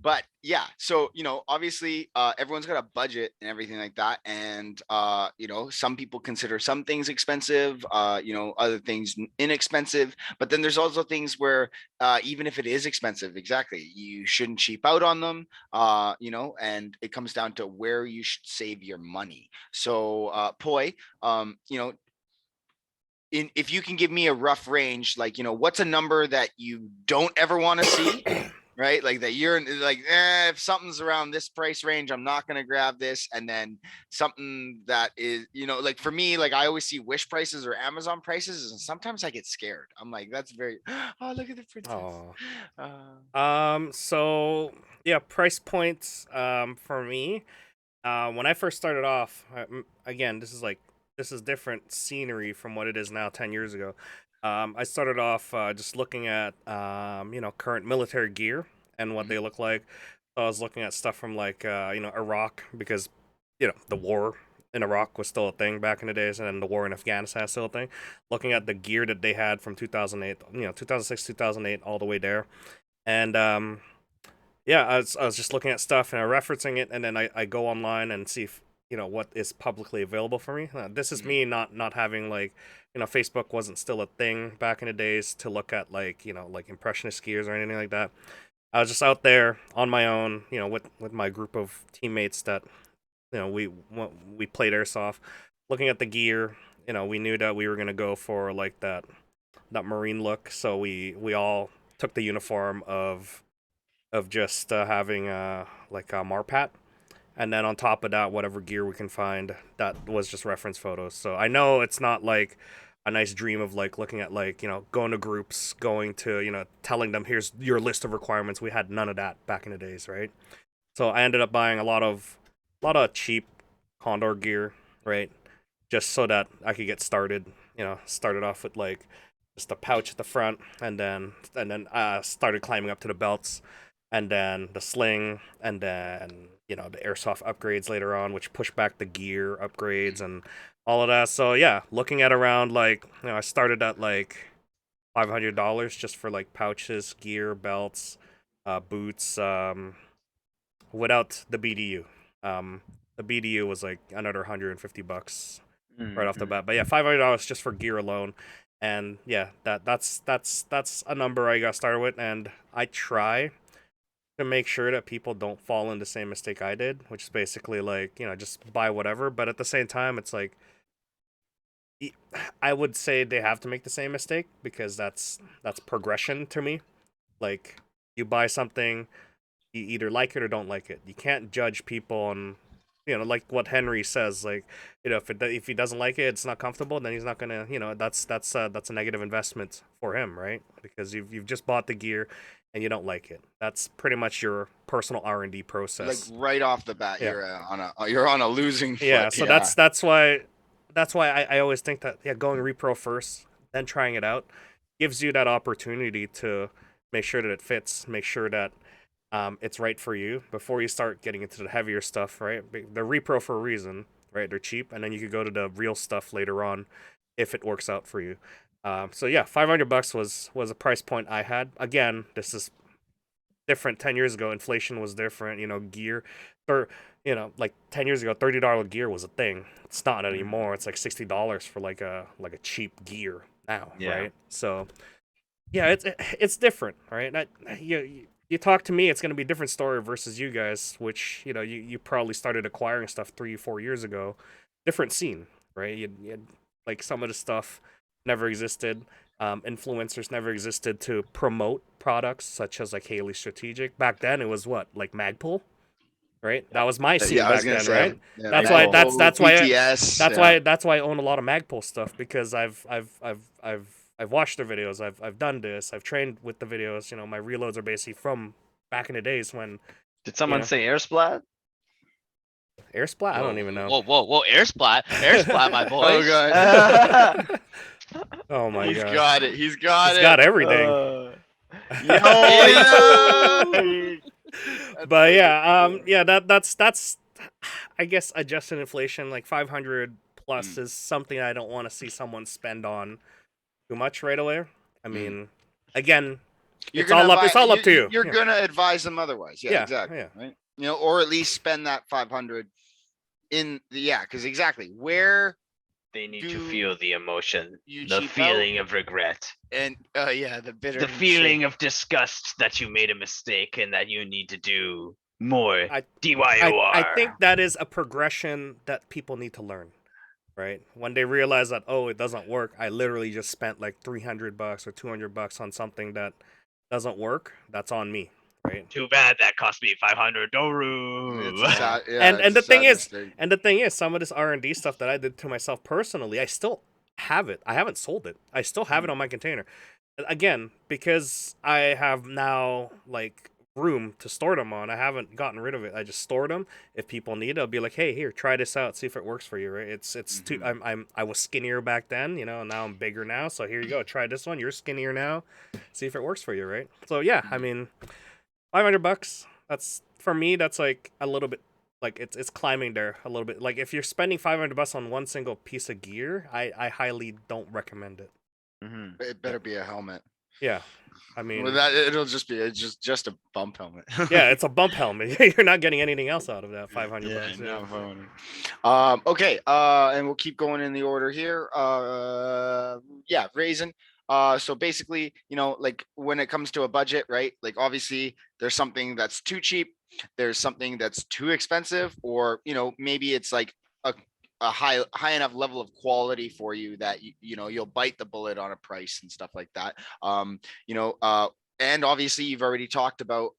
But yeah, so obviously everyone's got a budget and everything like that, and some people consider some things expensive, other things inexpensive, but then there's also things where even if it is expensive, exactly, you shouldn't cheap out on them, and it comes down to where you should save your money. So Poi, if you can give me a rough range, like what's a number that you don't ever want to see, right? Like that you're like, if something's around this price range, I'm not gonna grab this. And then something that is, like for me, like I always see Wish prices or Amazon prices, and sometimes I get scared. I'm like, that's very oh, look at the princess. So yeah, price points for me. When I first started off, again, this this is different scenery from what it is now 10 years ago. I started off just looking at current military gear and what they look like. So I was looking at stuff from like Iraq, because the war in Iraq was still a thing back in the days, and then the war in Afghanistan is still a thing. Looking at the gear that they had from 2008, 2006, 2008, all the way there, and yeah, I was just looking at stuff and referencing it, and then I go online and see if, what is publicly available for me. This is me not having like, Facebook wasn't still a thing back in the days to look at like, like impressionist skiers or anything like that. I was just out there on my own, with my group of teammates that, we played airsoft, looking at the gear. We knew that we were gonna go for like that marine look, so we all took the uniform of just having like a Marpat, and then on top of that, whatever gear we can find that was just reference photos. So I know it's not like a nice dream of like looking at like, going to groups, going to, telling them here's your list of requirements. We had none of that back in the days, right? So I ended up buying a lot of cheap Condor gear, right? Just so that I could get started. Started off with like just a pouch at the front, and then started climbing up to the belts, and then the sling, and then the airsoft upgrades later on, which push back the gear upgrades and all of that. So yeah, looking at around like, I started at like $500 just for like pouches, gear, belts, boots, without the BDU. The BDU was like another $150 right off the bat. But yeah, $500 just for gear alone. And yeah, that's a number I got started with, and I try to make sure that people don't fall in the same mistake I did, which is basically like, just buy whatever. But at the same time, it's like, I would say they have to make the same mistake, because that's progression to me. Like, you buy something, you either like it or don't like it. You can't judge people on, like what Henry says, like, if he doesn't like it, it's not comfortable, then he's not gonna, that's a negative investment for him, right? Because you've just bought the gear and you don't like it. That's pretty much your personal R&D process. Like right off the bat, Yeah. you're on a losing foot. Yeah, so that's why I always think that going repro first, then trying it out, gives you that opportunity to make sure that it fits, make sure that it's right for you before you start getting into the heavier stuff, right? They're repro for a reason, right? They're cheap, and then you could go to the real stuff later on if it works out for you. So yeah, $500 was a price point I had. Again, this is different. 10 years ago, inflation was different. Gear, or like 10 years ago, $30 gear was a thing. It's not anymore. It's like $60 for like a cheap gear now, right? So yeah, it's different, right? You talk to me, it's gonna be a different story versus you guys, which you probably started acquiring stuff 3-4 years ago. Different scene, right? You like, some of the stuff never existed. Influencers never existed to promote products such as like Haley Strategic. Back then, it was what, like Magpul, right? That was my scene Yeah, I was back gonna then, say, right? yeah, That's why BTS, that's why I own a lot of Magpul stuff, because I've watched their videos. I've done this. I've trained with the videos. My reloads are basically from back in the days when Did someone say air splat? air splat. I don't even know. Whoa, air splat, my Oh boys. god, Oh my he's god, got it. He's got he's it. got everything. Yo, But yeah, that's I guess adjusted inflation, like 500 plus is something I don't want to see someone spend on too much right away. I mean, again, it's all up to you. You're Yeah. gonna advise them otherwise. Yeah, Yeah, exactly. yeah. Right. Or at least spend that 500 in the, because exactly where They need Do to feel the emotion, you the cheap feeling of regret, and the bitter, the feeling of disgust that you made a mistake and that you need to do more DYOR. I think that is a progression that people need to learn, right? When they realize that, oh, it doesn't work, I literally just spent like $300 or $200 on something that doesn't work. That's on me, right? Too bad that cost me $500. It's a sad, And the thing is, some of this R&D stuff that I did to myself personally, I still have it. I haven't sold it. I still have it on my container. Again, because I have now like room to store them on. I haven't gotten rid of it. I just stored them. If people need it, I'll be like, hey, here, try this out, see if it works for you, right? It's too. I was skinnier back then, you know, and now I'm bigger now. So here you go, try this one. You're skinnier now, see if it works for you, right? So yeah, I mean, $500. That's for me. That's like a little bit. Like it's climbing there a little bit. Like if you're spending $500 on one single piece of gear, I highly don't recommend it. Mhm. It better be a helmet. Yeah, I mean, Well, that it'll just be it's just a bump helmet. yeah, it's a bump helmet. You're not getting anything else out of that $500. Yeah, Yeah. no, 500. Okay, and we'll keep going in the order here. Yeah, Raisin. So basically, you know, like when it comes to a budget, right? Like obviously there's something that's too cheap, there's something that's too expensive, or you know, maybe it's like a high enough level of quality for you that you know you'll bite the bullet on a price and stuff like that. You know, and obviously you've already talked about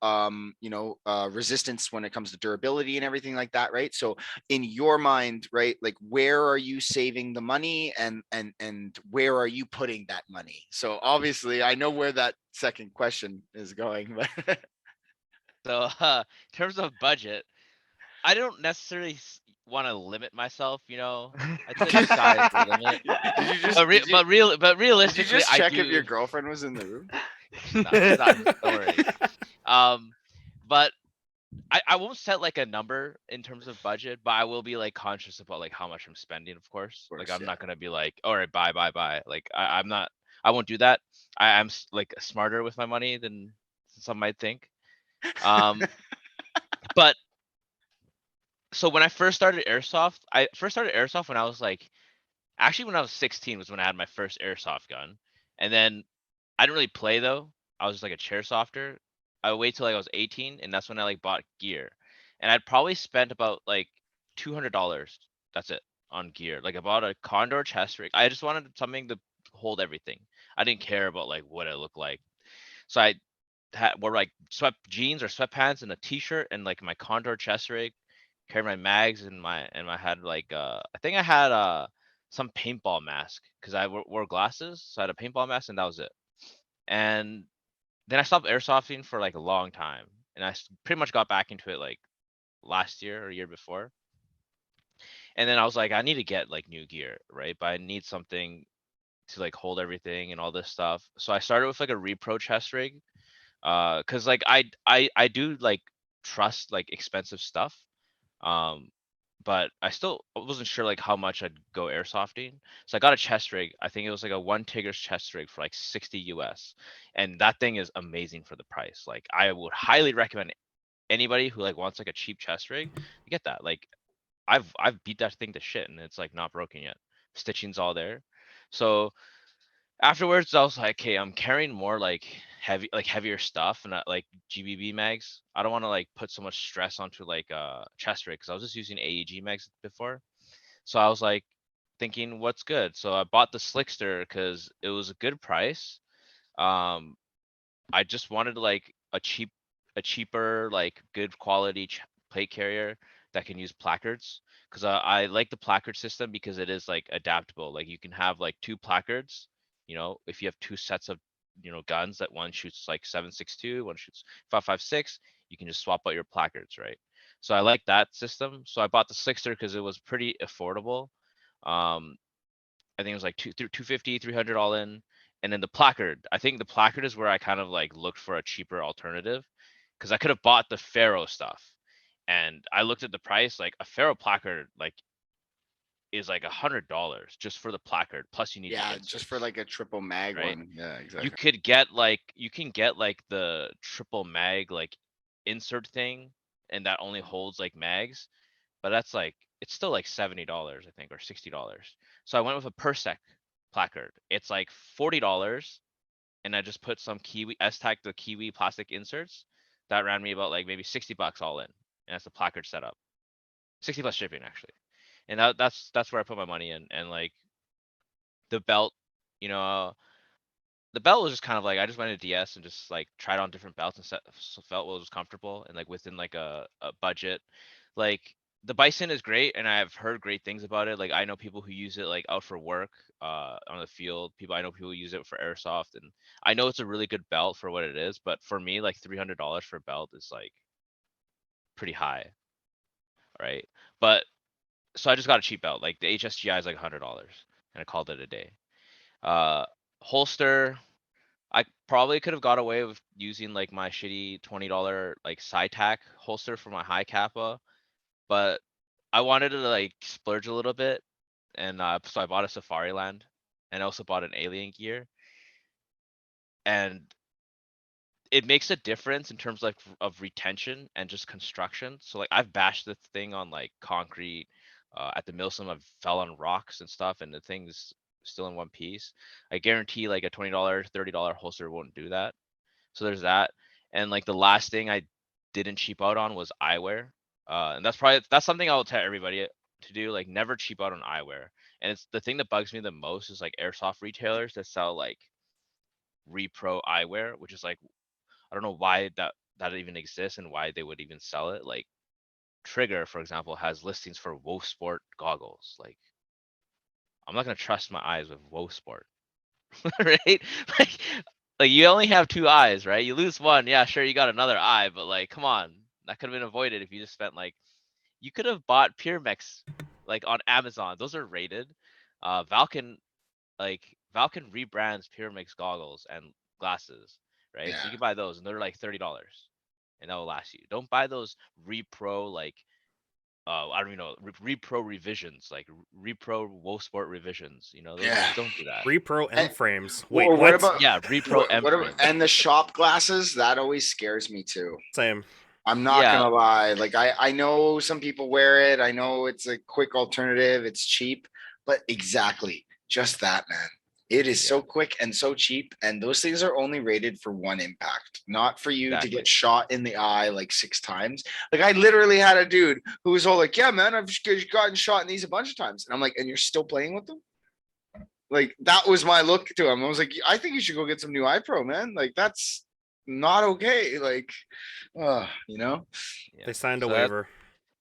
you know resistance when it comes to durability and everything like that, right? So in your mind, right, like where are you saving the money and where are you putting that money? So obviously I know where that second question is going, but So in terms of budget, I don't necessarily want to limit myself. You know, I'd say the sky's the limit. did you just But did you realistically, just I check if do. your girlfriend was in the room? No, she's not. Don't worry. But I won't set like a number in terms of budget, but I will be like conscious about like how much I'm spending, of course. Like course, I'm yeah. not gonna be like, all right, buy. Like I'm not. I won't do that. I'm like smarter with my money than some might think. Um, but so when I first started airsoft, I first started airsoft when I was like, actually when I was 16 was when I had my first airsoft gun, and then I didn't really play though. I was just like a chair softer. I would wait till like I was 18, and that's when I like bought gear. And I'd probably spent about like $200. That's it on gear. Like I bought a Condor chest rig. I just wanted something to hold everything. I didn't care about like what it looked like. So I wore like sweat jeans or sweatpants and a t-shirt and like my Condor chest rig. Carried my mags and I had like I think I had some paintball mask because I wore glasses. So I had a paintball mask and that was it. And then I stopped airsofting for like a long time, and pretty much got back into it like last year or year before. And then I was like, I need to get like new gear, right? But I need something to like hold everything and all this stuff. So I started with like a repro chest rig, because like I do like trust like expensive stuff, um, but I still wasn't sure like how much I'd go airsofting. So I got a chest rig. I think it was like a one Tigris chest rig for like 60 US. And that thing is amazing for the price. Like I would highly recommend anybody who like wants like a cheap chest rig to get that. Like I've beat that thing to shit and it's like not broken yet. Stitching's all there. So afterwards I was like, okay, I'm carrying more like heavier stuff and not like GBB mags. I don't want to like put so much stress onto like chest rig because I was just using AEG mags before. So I was like thinking what's good. So I bought the Slickster because it was a good price. Um I just wanted like a cheaper like good quality plate carrier that can use placards because I like the placard system because it is like adaptable. Like you can have like two placards, you know, if you have two sets of guns that one shoots like 7.62, one shoots 5.56, you can just swap out your placards, right? So I like that system. So I bought the Slickster because it was pretty affordable. Um, I think it was like 250, 300 all in. And then the placard, I think the placard is where I kind of like looked for a cheaper alternative because I could have bought the Faro stuff. And I looked at the price, like a Faro placard, like is like $100 just for the placard. Plus you need the Yeah, just for inserts, like a triple mag right? one. Yeah, You exactly. could you can get like the triple mag like insert thing, and that only holds like mags, but that's like it's still like $70 I think or $60. So I went with a Persec placard. It's like $40, and I just put some Kiwi S-Tac the Kiwi plastic inserts. That ran me about like maybe $60 all in, and that's the placard setup. 60 plus shipping actually, and that's where I put my money in. And like the belt, you know, the belt was just kind of like I just went to DS and just like tried on different belts and felt what was comfortable and like within like a budget. Like the Bison is great, and I've heard great things about it. Like I know people who use it like out for work, on the field. I know people who use it for airsoft, and I know it's a really good belt for what it is. But for me, like $300 for a belt is like pretty high, right? But so I just got a cheap belt. Like the HSGI is like $100, and I called it a day. Uh, Holster, I probably could have got away with using like my shitty $20 like SciTac holster for my high kappa, but I wanted to like splurge a little bit, and so I bought a Safari Land, and I also bought an Alien gear, and it makes a difference in terms like of retention and just construction. So like I've bashed this thing on like concrete, at the Milsim I've fell on rocks and stuff, and the thing's still in one piece. I guarantee like a $20, $30 holster won't do that. So there's that. And like the last thing I didn't cheap out on was eyewear. And that's something I'll tell everybody to do, like never cheap out on eyewear. And it's the thing that bugs me the most is like airsoft retailers that sell like repro eyewear, which is like I don't know why that even exists and why they would even sell it. Like Trigger, for example, has listings for Wolf Sport goggles. Like I'm not gonna trust my eyes with Wolf Sport, right? Like, like you only have two eyes, right? You lose one, yeah, sure, you got another eye, but like, come on, that could have been avoided if you just spent like, you could have bought Pyramex like on Amazon. Those are rated. Valken, like Valken rebrands Pyramex goggles and glasses, right? So you Yeah. can buy those, and they're like $30, and that will last you. Don't buy those repro like I don't even know repro revisions, like repro Wolf Sport revisions. You know, those Yeah. don't do that. Repro M And- frames. Or Wait, what what? about Yeah, repro M what about, frames. and the shop glasses? That always scares me too. Same. I'm not Yeah. gonna lie. Like I know some people wear it. I know it's a quick alternative. It's cheap, but exactly just that, man. It is so quick and so cheap, and those things are only rated for one impact, not for you to Exactly. get shot in the eye like 6 times. Like I literally had a dude who was all like, "Yeah, man, I've gotten shot in these a bunch of times," and I'm like, "And you're still playing with them?" Like that was my look to him. I was like, "I think you should go get some new eye pro, man. Like that's not okay." Like, you know. Yeah. They signed a So waiver.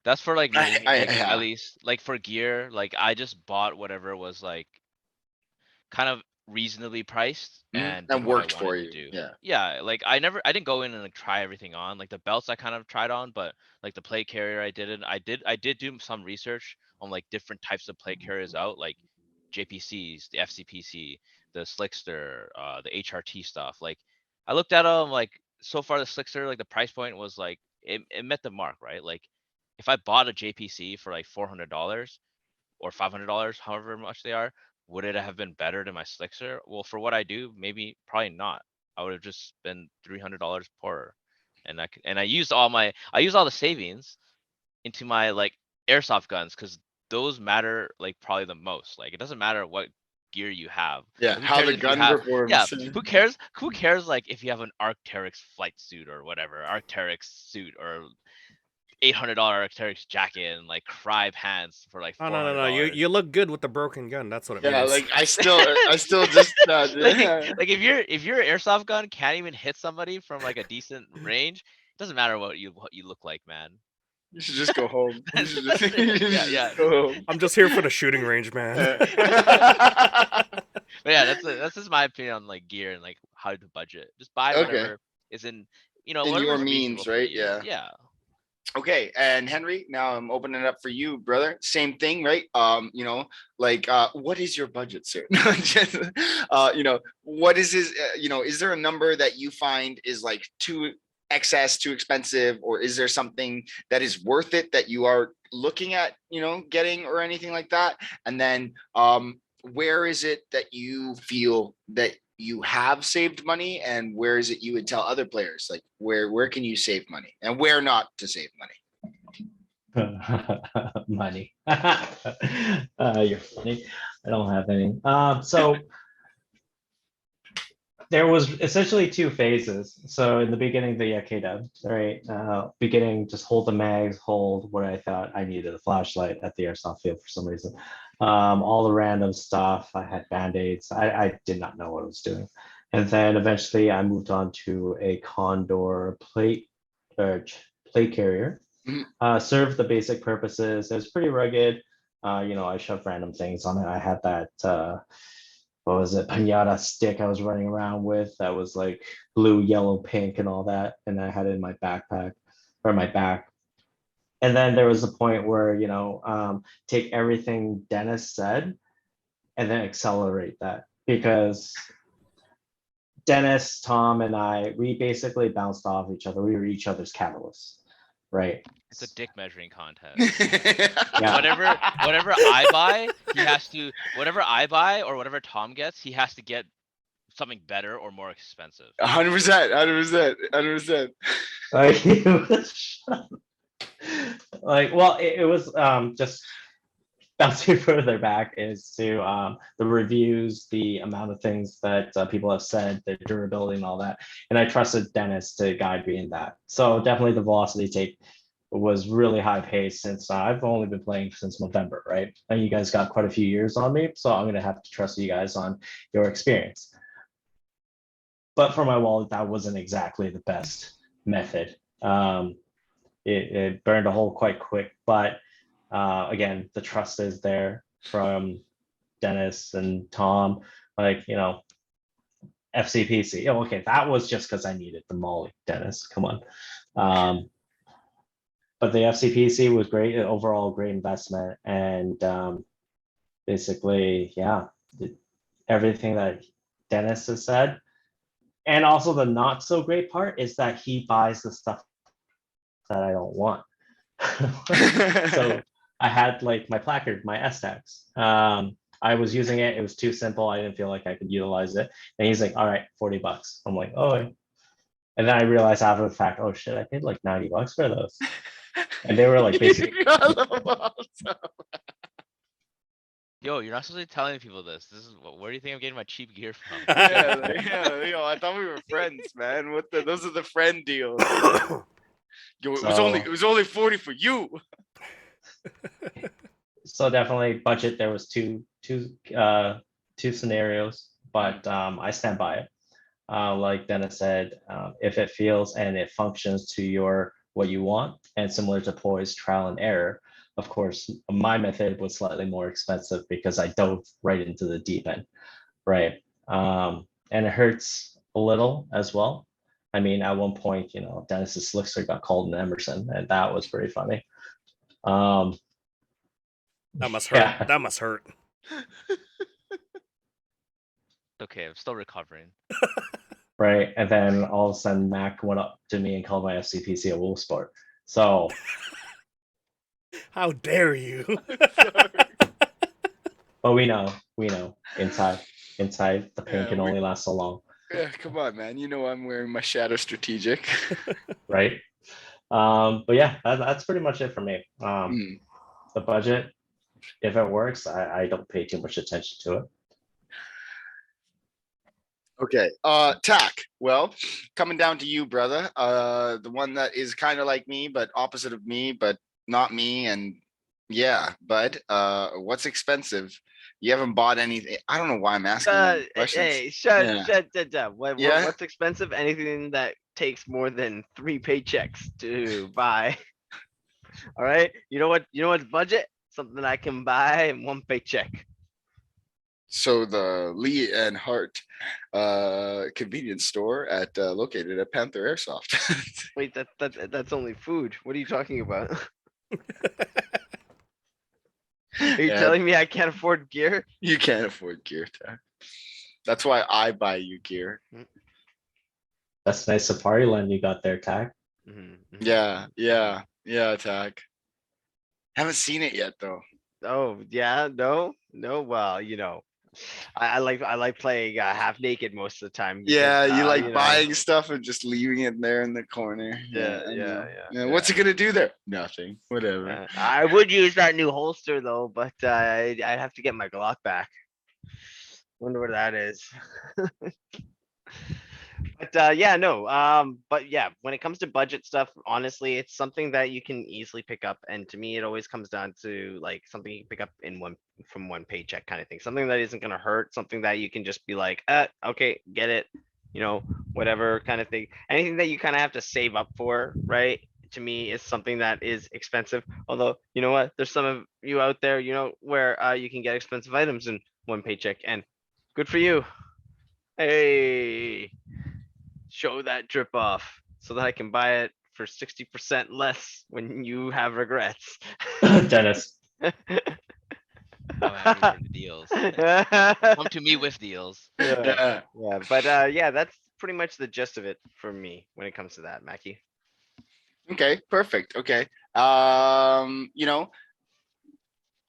that's for like me, like Yeah. at least like for gear, like I just bought whatever was like kind of reasonably priced and did And what I worked for wanted to you. do. Yeah. Yeah, like I didn't go in and like try everything on. Like the belts I kind of tried on, but like the plate carrier I didn't. I did do some research on like different types of plate carriers out, like JPCs, the FCPC, the Slickster, the HRT stuff. Like I looked at them, like so far the Slickster, like the price point was like it met the mark, right? Like if I bought a JPC for like $400 or $500, however much they are, would it have been better than my Slickster? Well, for what I do, maybe probably not. I would have just been $300 poorer, and I used all the savings into my like airsoft guns because those matter like probably the most. Like it doesn't matter what gear you have. Yeah. Who How cares the if you gun have? Yeah, performs. who cares? Who cares like if you have an Arc'teryx flight suit or whatever, Arc'teryx suit or $800 Arc'teryx jacket and like cry pants for like Oh $400. no. You look good with the broken gun. That's what it Yeah, means. like I still just like if your airsoft gun can't even hit somebody from like a decent range, it doesn't matter what you look like, man. you should just go home. You should just, That's it. you should Yeah, just yeah. go home. I'm just here for the shooting range, man. But yeah, that's just my opinion on like gear and like how to budget. Just buy Okay. whatever is in In your whatever's means, reasonable for right? you. Yeah. Yeah. Okay, and Henry, now I'm opening it up for you, brother. Same thing, right? What is your budget, sir? Just, what is his? Is there a number that you find is like too excess, too expensive, or is there something that is worth it that you are looking at, getting or anything like that? And then, where is it that you feel that you have saved money, and where is it you would tell other players like where can you save money and where not to save money? Money. You're funny. I don't have any. So there was essentially two phases. So in the beginning, the KW, right? Beginning, just hold the mags, hold what I thought I needed, a flashlight at the airsoft field for some reason. All the random stuff. I had band-aids. I did not know what I was doing. And then eventually I moved on to a Condor plate carrier. Served the basic purposes. It was pretty rugged. I shoved random things on it. I had that what was it, pinata stick I was running around with that was like blue, yellow, pink, and all that, and I had it in my backpack or my back. And then there was a point where take everything Dennis said and then accelerate that, because Dennis, Tom, and I, we basically bounced off each other. We were each other's catalysts, right? It's a dick measuring contest. Yeah. Whatever I buy, he has to. Whatever I buy or whatever Tom gets, he has to get something better or more expensive. 100%, 100%. It was just bouncing further back is to the reviews, the amount of things that people have said, the durability and all that. And I trusted Dennis to guide me in that. So definitely the velocity take was really high pace since I've only been playing since November, right? And you guys got quite a few years on me, so I'm gonna have to trust you guys on your experience. But for my wallet, that wasn't exactly the best method. It burned a hole quite quick, but again, the trust is there from Dennis and Tom, FCPC. Oh, okay, that was just because I needed the molly, Dennis, come on. But the FCPC was great, overall great investment, and basically, yeah, everything that Dennis has said. And also the not so great part is that he buys the stuff that I don't want. So I had like my placard, my S-Tags. I was using it. It was too simple. I didn't feel like I could utilize it. And he's like, all right, $40. I'm like, oh. And then I realized after the fact, oh shit, I paid like $90 for those. And they were like basically. Yo, you're not supposed to be telling people this. This is where do you think I'm getting my cheap gear from? Yeah, I thought we were friends, man. Those are the friend deals. Yo, it was only 40 for you. So definitely budget. There was two scenarios, but I stand by it. Like Dennis said, if it feels and it functions to what you want, and similar to Poise trial and error, of course, my method was slightly more expensive because I dove right into the deep end, right? And it hurts a little as well. I mean, at one point, Dennis's Slickster got called an Emerson, and that was pretty funny. That must hurt. Yeah. That must hurt. Okay, I'm still recovering. Right, and then all of a sudden, Mac went up to me and called my FCPC a wolf sport. So, how dare you? but we know, inside, the pain can only last so long. Yeah, come on, man. I'm wearing my Shadow Strategic. Right. But yeah, that's pretty much it for me. The budget, if it works, I don't pay too much attention to it. Okay. Tack. Well, coming down to you, brother. The one that is kind of like me, but opposite of me, but not me. And yeah, bud, what's expensive? You haven't bought anything. I don't know why I'm asking questions. Hey, shut. Yeah. What's expensive? Anything that takes more than 3 paychecks to buy. All right. You know what's budget? Something I can buy in 1 paycheck. So the Lee and Hart convenience store located at Panther Airsoft. Wait, that's only food. What are you talking about? Are you telling me I can't afford gear? You can't afford gear, Tack. That's why I buy you gear. That's nice Safari Land you got there, Tack. Yeah, Tack. Haven't seen it yet though. Oh yeah, no. Well, I like playing half naked most of the time. Because, you like buying stuff and just leaving it there in the corner. Yeah. What's it gonna do there? Nothing. Whatever. I would use that new holster though, but I'd have to get my Glock back. Wonder where that is. But when it comes to budget stuff, honestly, it's something that you can easily pick up. And to me, it always comes down to like something you pick up from 1 paycheck kind of thing. Something that isn't gonna hurt, something that you can just be like, okay, get it, whatever kind of thing. Anything that you kind of have to save up for, right? to me is something that is expensive. Although, you know what? There's some of you out there, where you can get expensive items in one paycheck, and good for you. Hey, show that drip off so that I can buy it for 60% less when you have regrets. Dennis. Come at me for the deals. Come to me with deals. Yeah, Yeah. but yeah, that's pretty much the gist of it for me when it comes to that, Mackie. Okay, perfect. Okay.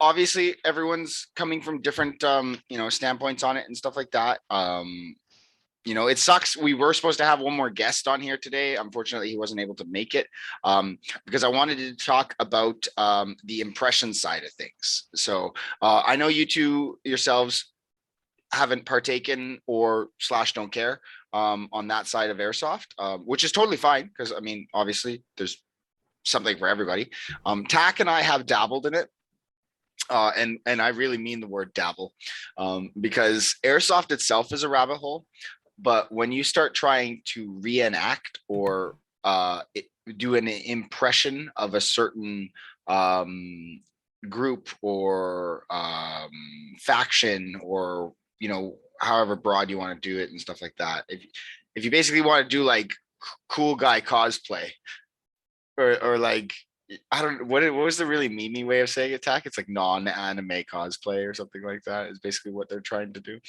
Obviously everyone's coming from different standpoints on it and stuff like that. It sucks. We were supposed to have one more guest on here today. Unfortunately, he wasn't able to make it because I wanted to talk about the impression side of things. So I know you two yourselves haven't partaken or / don't care on that side of airsoft, which is totally fine because I mean, obviously, there's something for everybody. Tack and I have dabbled in it. And I really mean the word dabble, because airsoft itself is a rabbit hole. But when you start trying to reenact or do an impression of a certain group or faction, or however broad you want to do it and stuff like that, if you basically want to do like cool guy cosplay or like I don't what was the really memey way of saying attack? It's like non-anime cosplay or something like that is basically what they're trying to do.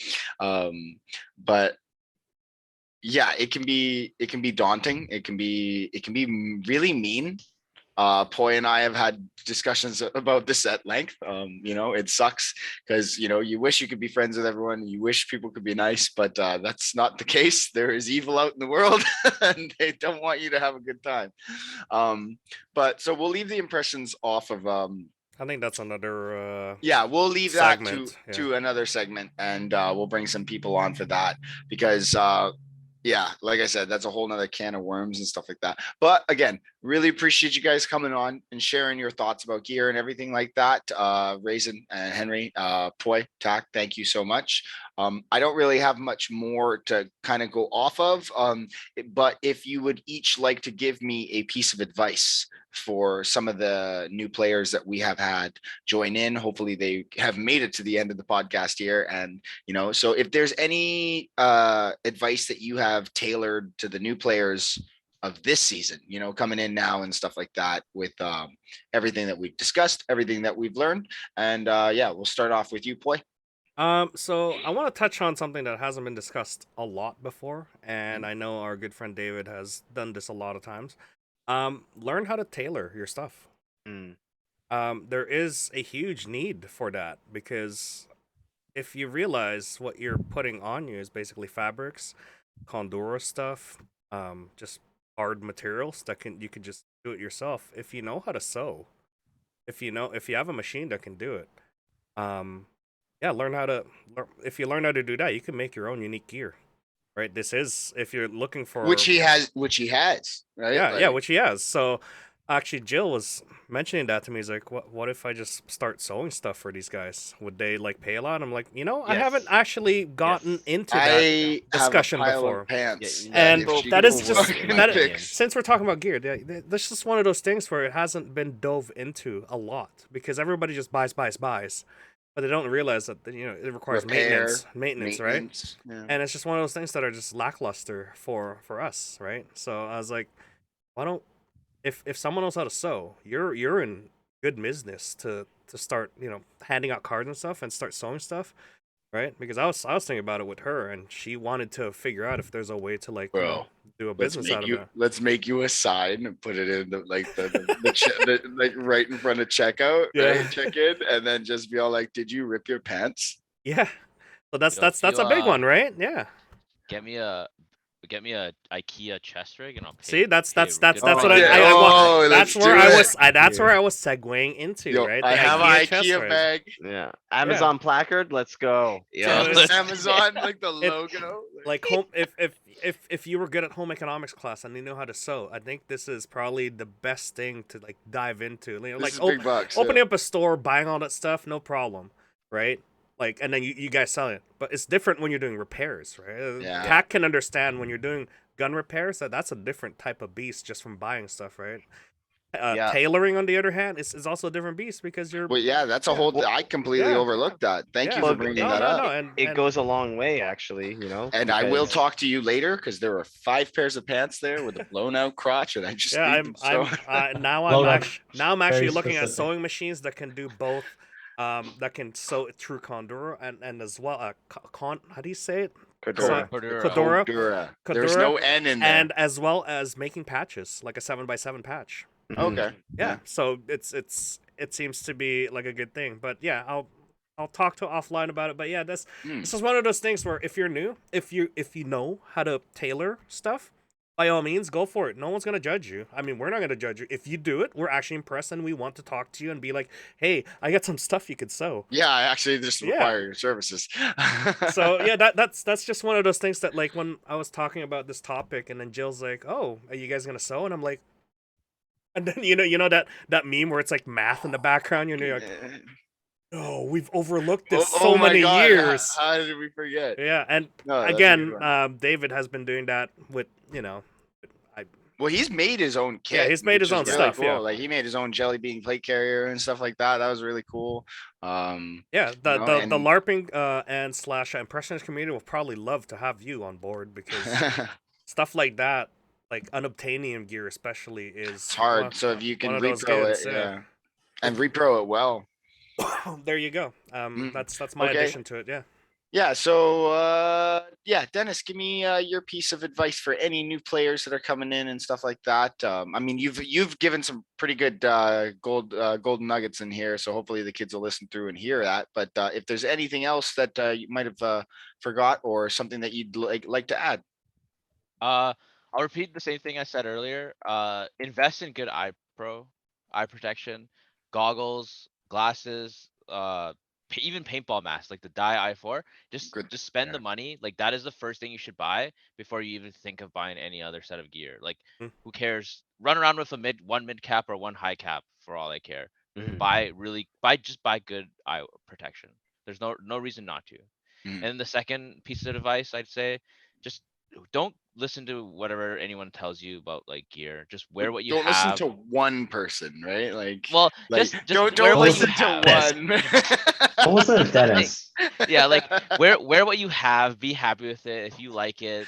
But yeah, it can be daunting. It can be really mean. Poi and I have had discussions about this at length. It sucks because you wish you could be friends with everyone. You wish people could be nice, but that's not the case. There is evil out in the world, and they don't want you to have a good time. But so we'll leave the impressions off of. I think that's another. Yeah, we'll leave segment, that to another segment, and we'll bring some people on for that because. Yeah, like I said, that's a whole nother can of worms and stuff like that. But again, really appreciate you guys coming on and sharing your thoughts about gear and everything like that. Raisin and Henry, Poi, Tack, thank you so much. I don't really have much more to kind of go off of, but if you would each like to give me a piece of advice for some of the new players that we have had join in, hopefully they have made it to the end of the podcast here. And, so if there's any advice that you have tailored to the new players of this season, coming in now and stuff like that with everything that we've discussed, everything that we've learned. And yeah, we'll start off with you, Poi. So I want to touch on something that hasn't been discussed a lot before, and I know our good friend David has done this a lot of times. Learn how to tailor your stuff. There is a huge need for that because if you realize what you're putting on you is basically fabrics, Condora stuff, just hard materials that you can just do it yourself if you know how to sew. If you have a machine that can do it. Yeah, if you learn how to do that, you can make your own unique gear. Right? This is if you're looking for Which he has, right? Yeah, which he has. So actually Jill was mentioning that to me. He's like, what if I just start sewing stuff for these guys? Would they like pay a lot? I'm like, I haven't actually gotten into that discussion have a pile before. Of pants and that is just fix. since we're talking about gear, that's just one of those things where it hasn't been dove into a lot because everybody just buys. But they don't realize that it requires maintenance, right? Yeah. And it's just one of those things that are just lackluster for us, right? So I was like, why don't if someone knows how to sew, you're in good business to start handing out cards and stuff and start sewing stuff, right? Because I was thinking about it with her, and she wanted to figure out if there's a way to do a business out of it. Let's make you a sign and put it in the like right in front of checkout, right? Check in, and then just be all like, "Did you rip your pants?" Yeah. So that's a big one, right? Yeah. Get me a IKEA chest rig and I'll pay. See, that's what that's where I was segueing into, right? I have an chest IKEA rig. bag. Yeah, Amazon placard. Let's go. Yeah. Amazon, like the logo. Like home, if you were good at home economics class and you know how to sew, I think this is probably the best thing to like dive into. This is big bucks. Opening up a store, buying all that stuff, no problem, right? Like, and then you guys sell it, but it's different when you're doing repairs, right? Yeah. Tack can understand when you're doing gun repairs that's a different type of beast just from buying stuff, right? Yeah. Tailoring, on the other hand, is also a different beast because you're Well, yeah, that's a Yeah. whole, I completely Yeah. overlooked that. Thank you Yeah. for bringing that no, up. and It goes a long way, actually, And I will because- talk to you later because there were 5 pairs of pants there with a blown out crotch, and I just yeah, beat them. So now Blown up, I'm actually very looking at specific. sewing machines that can do both. That can sew through Condor and as well how do you say it? Cordura. Cordura. Cordura. Cordura. There's Cordura, no N in there. and as well as making patches like a 7x7 patch. Mhm. Okay. Yeah, so it seems to be like a good thing. But yeah, I'll talk to offline about it. But yeah, this is one of those things where if you're new, if you know how to tailor stuff, by all means go for it. No one's gonna judge you. I mean, we're not gonna judge you. If you do it, we're actually impressed and we want to talk to you and be like, hey, I got some stuff you could sew. Yeah, I actually just Yeah. require your services. So yeah, that's just one of those things that, like, when I was talking about this topic and then Jill's like, oh, are you guys gonna sew? And I'm like, and then you know that meme where it's like math in the background, you're like, oh, we've overlooked this so my many God, years. How did we forget? Yeah, and No, that's a again, good one. David has been doing that with Well, he's made his own kit. he's made his which is own really stuff, Cool. yeah. Like he made his own jelly bean plate carrier and stuff like that. That was really cool. Yeah, the know, the and- LARPing and slash impressionist community will probably love to have you on board because stuff like that, like unobtainium gear especially, is it's hard. So if you can one of those repro goods, it, yeah. yeah, and repro it well. There you go. That's my Okay. addition to it. Yeah. Yeah. So yeah, Dennis, give me your piece of advice for any new players that are coming in and stuff like that. I mean, you've given some pretty good golden nuggets in here, so hopefully the kids will listen through and hear that. But if there's anything else that you might have forgot or something that you'd like to add. I'll repeat the same thing I said earlier. Invest in good eye protection, goggles, glasses, even paintball masks like the Dye i4. Just Good, spend yeah. the money. Like that is the first thing you should buy before you even think of buying any other set of gear. Like who cares? Run around with one mid cap or one high cap for all I care. Mhm. Just buy good eye protection. There's no reason not to. Mm. And the second piece of advice I'd say, just don't listen to whatever anyone tells you about like gear. Just wear what you Don't have. listen to one person, right? Like, Well, like just don't wear what you listen to have. one. What was it, Dennis? Yeah, like wear what you have. Be happy with it. If you like it,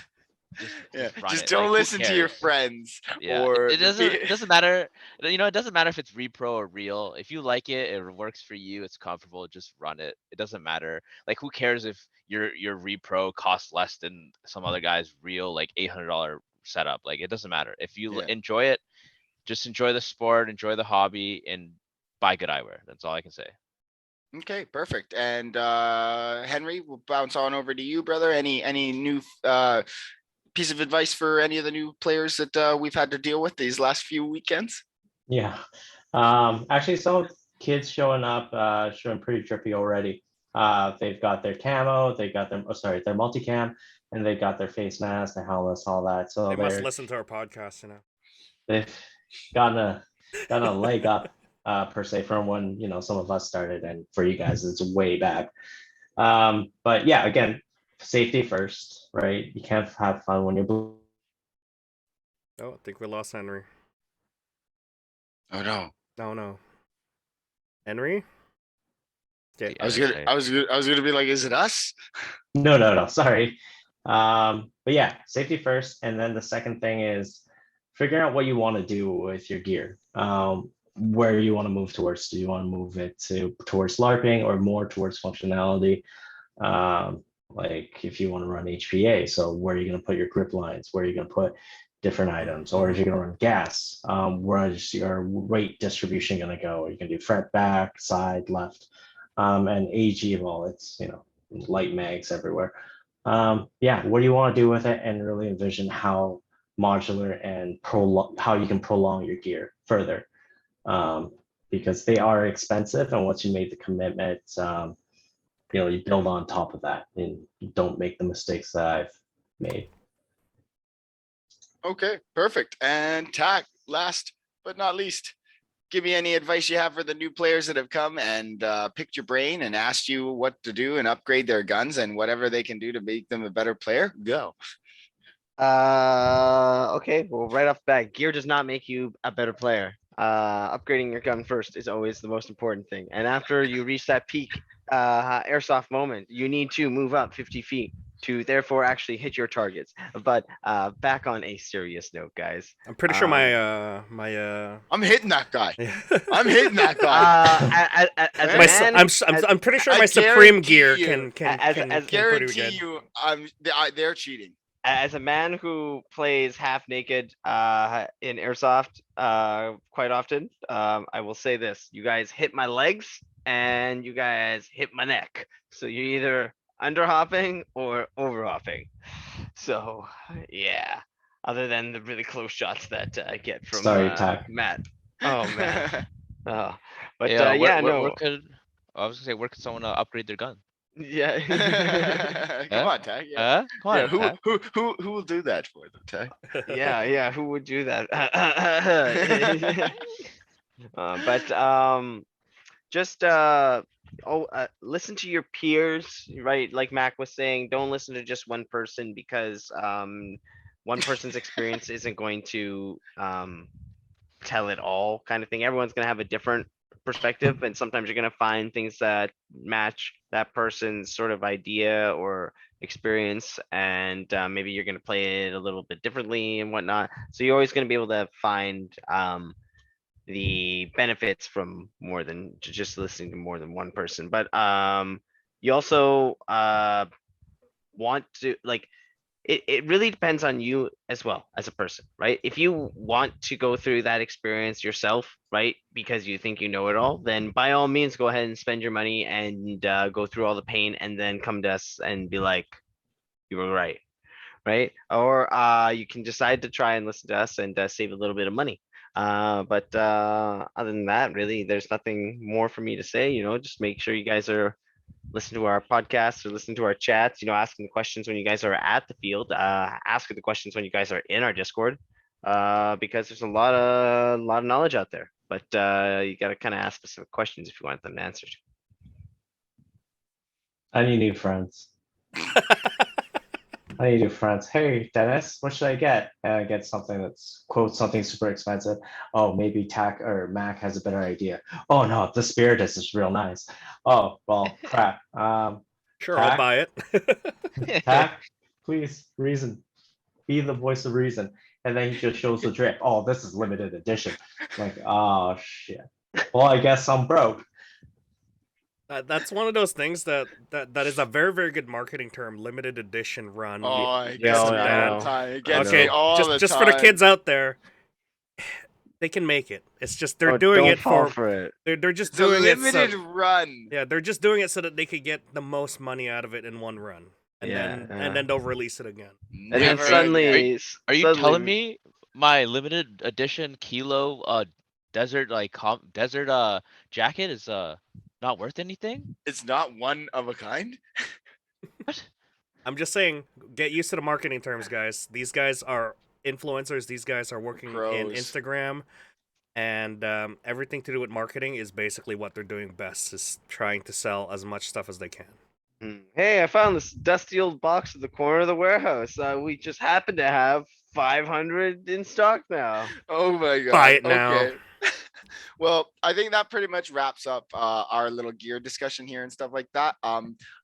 Yeah, just run just it. don't Like, who listen to your cares? friends Yeah, or it doesn't matter. You know, it doesn't matter if it's repro or real. If you like it, it works for you. It's comfortable. Just run it. It doesn't matter. Like, who cares if your repro costs less than some other guy's real like $800 setup? Like, it doesn't matter. If you Yeah. enjoy it, just enjoy the sport, enjoy the hobby, and buy good eyewear. That's all I can say. Okay, perfect. And Henry, we'll bounce on over to you, brother. Any new piece of advice for any of the new players that we've had to deal with these last few weekends? Yeah. Actually, some kids showing up, showing pretty trippy already. They've got their camo, they got their their multicam, and they got their face mask, their helmets, all that. So They must listen to our podcast, you know. they've gotten a leg up per se from when some of us started, and for you guys it's way back. But yeah, again, safety first, right? You can't have fun when you're blue. Oh, I think we lost Henry. Oh no. No. Henry? Okay. I was gonna be like, is it us? No, sorry. But yeah, safety first, and then the second thing is figuring out what you want to do with your gear. Where you want to move towards. Do you want to move it towards LARPing or more towards functionality? Like if you want to run HPA, so where are you going to put your grip lines? Where are you going to put different items? Or if you're going to run gas, where is your weight distribution going to go? Are you going to do front, back, side, left? And AG, well, it's light mags everywhere. Yeah, what do you want to do with it, and really envision how modular and how you can prolong your gear further, because they are expensive, and once you make the commitment, you build on top of that, and you don't make the mistakes that I've made. Okay, perfect. And Tack, last but not least, give me any advice you have for the new players that have come and picked your brain and asked you what to do and upgrade their guns and whatever they can do to make them a better player. Go. Okay, well, right off the bat, gear does not make you a better player. upgrading your gun first is always the most important thing. And after you reach that peak airsoft moment, you need to move up 50 feet to therefore actually hit your targets. But back on a serious note, guys. I'm pretty sure my I'm hitting that guy. yeah. I'm hitting that guy. As a My man, I'm pretty sure I my Supreme guarantee gear you- can as- can as- can pretty Guarantee good. you, they're cheating. as a man who plays half naked in airsoft quite often, I will say this: you guys hit my legs and you guys hit my neck. So you're either underhopping or overhopping. So yeah. Other than the really close shots that I get from Sorry, Tack. Matt. Oh man. Oh, but Yeah, yeah, where no, could I was gonna say where could someone upgrade their gun? yeah. Come on, Tag. Yeah. Come on, Yeah, Pat. who will do that for them, Tag? Yeah, who would do that? But just listen to your peers, right? Like Mac was saying, don't listen to just one person because one person's experience isn't going to tell it all, kind of thing. Everyone's gonna have a different perspective, and sometimes you're gonna find things that match that person's sort of idea or experience, and maybe you're gonna play it a little bit differently and whatnot. So you're always gonna be able to find the benefits from more than just listening to more than one person. But you also want to like it really depends on you as well as a person, right? If you want to go through that experience yourself, right, because you think you know it all, then by all means go ahead and spend your money and go through all the pain and then come to us and be like, you were right, right? Or you can decide to try and listen to us and save a little bit of money. But other than that, really, there's nothing more for me to say. Just make sure you guys are listen to our podcasts or listen to our chats, asking the questions when you guys are at the field, asking the questions when you guys are in our Discord, because there's a lot of knowledge out there, but you got to kind of ask specific questions if you want them answered. I need new friends. I need new friends. Hey, Dennis, what should I get? And I get something that's quote something super expensive. Oh, maybe Tack or Mac has a better idea. Oh no, the Spiritus is real nice. Oh well, crap. Sure, I'll Tack? buy it. Tack, please reason. Be the voice of reason. And then he just shows the drip. Oh, this is limited edition. Like, oh shit. Well, I guess I'm broke. That's one of those things that is a very, very good marketing term. Limited edition run. Oh, it Yeah, gets oh, me yeah. all the time. It gets Okay, me all the just time. for the kids out there, they can make it. It's just they're Oh, doing don't it fall for it. they're just It's a doing it limited so, run. yeah, they're just doing it so that they could get the most money out of it in one run. And Yeah, then theyll release it again. And then Never suddenly, again. Are you suddenly- telling me my limited edition kilo desert desert jacket is not worth anything? It's not one of a kind. I'm just saying, get used to the marketing terms, guys. These guys are influencers. These guys are working in Pros. Instagram, and everything to do with marketing is basically what they're doing best, is trying to sell as much stuff as they can. Hey, I found this dusty old box in the corner of the warehouse. We just happen to have 500 in stock now. Oh my god. Buy it now. Okay. Well, I think that pretty much wraps up our little gear discussion here and stuff like that.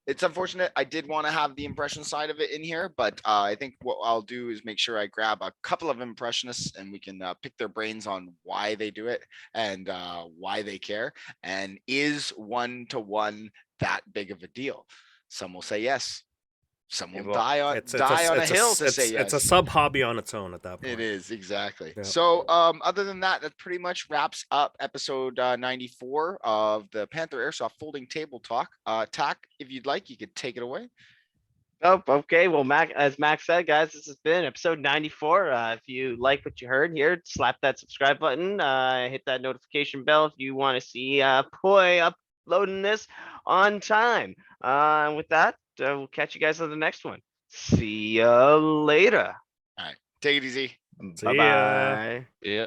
It's unfortunate. I did want to have the impression side of it in here, but I think what I'll do is make sure I grab a couple of impressionists and we can pick their brains on why they do it and why they care. And is 1-to-1 that big of a deal? Some will say yes. Some will well, die on a hill to say yes. It's a sub hobby on its own at that point. It is, exactly. Yeah. So other than that, that pretty much wraps up episode 94 of the Panther Airsoft Folding Table Talk. Tack, if you'd like, you could take it away. Oh, okay. Well, as Max said, guys, this has been episode 94. If you like what you heard here, slap that subscribe button, hit that notification bell if you want to see Poi uploading this on time. And with that, we'll catch you guys on the next one. See ya later. Take it easy. See ya. Bye-bye. Yeah.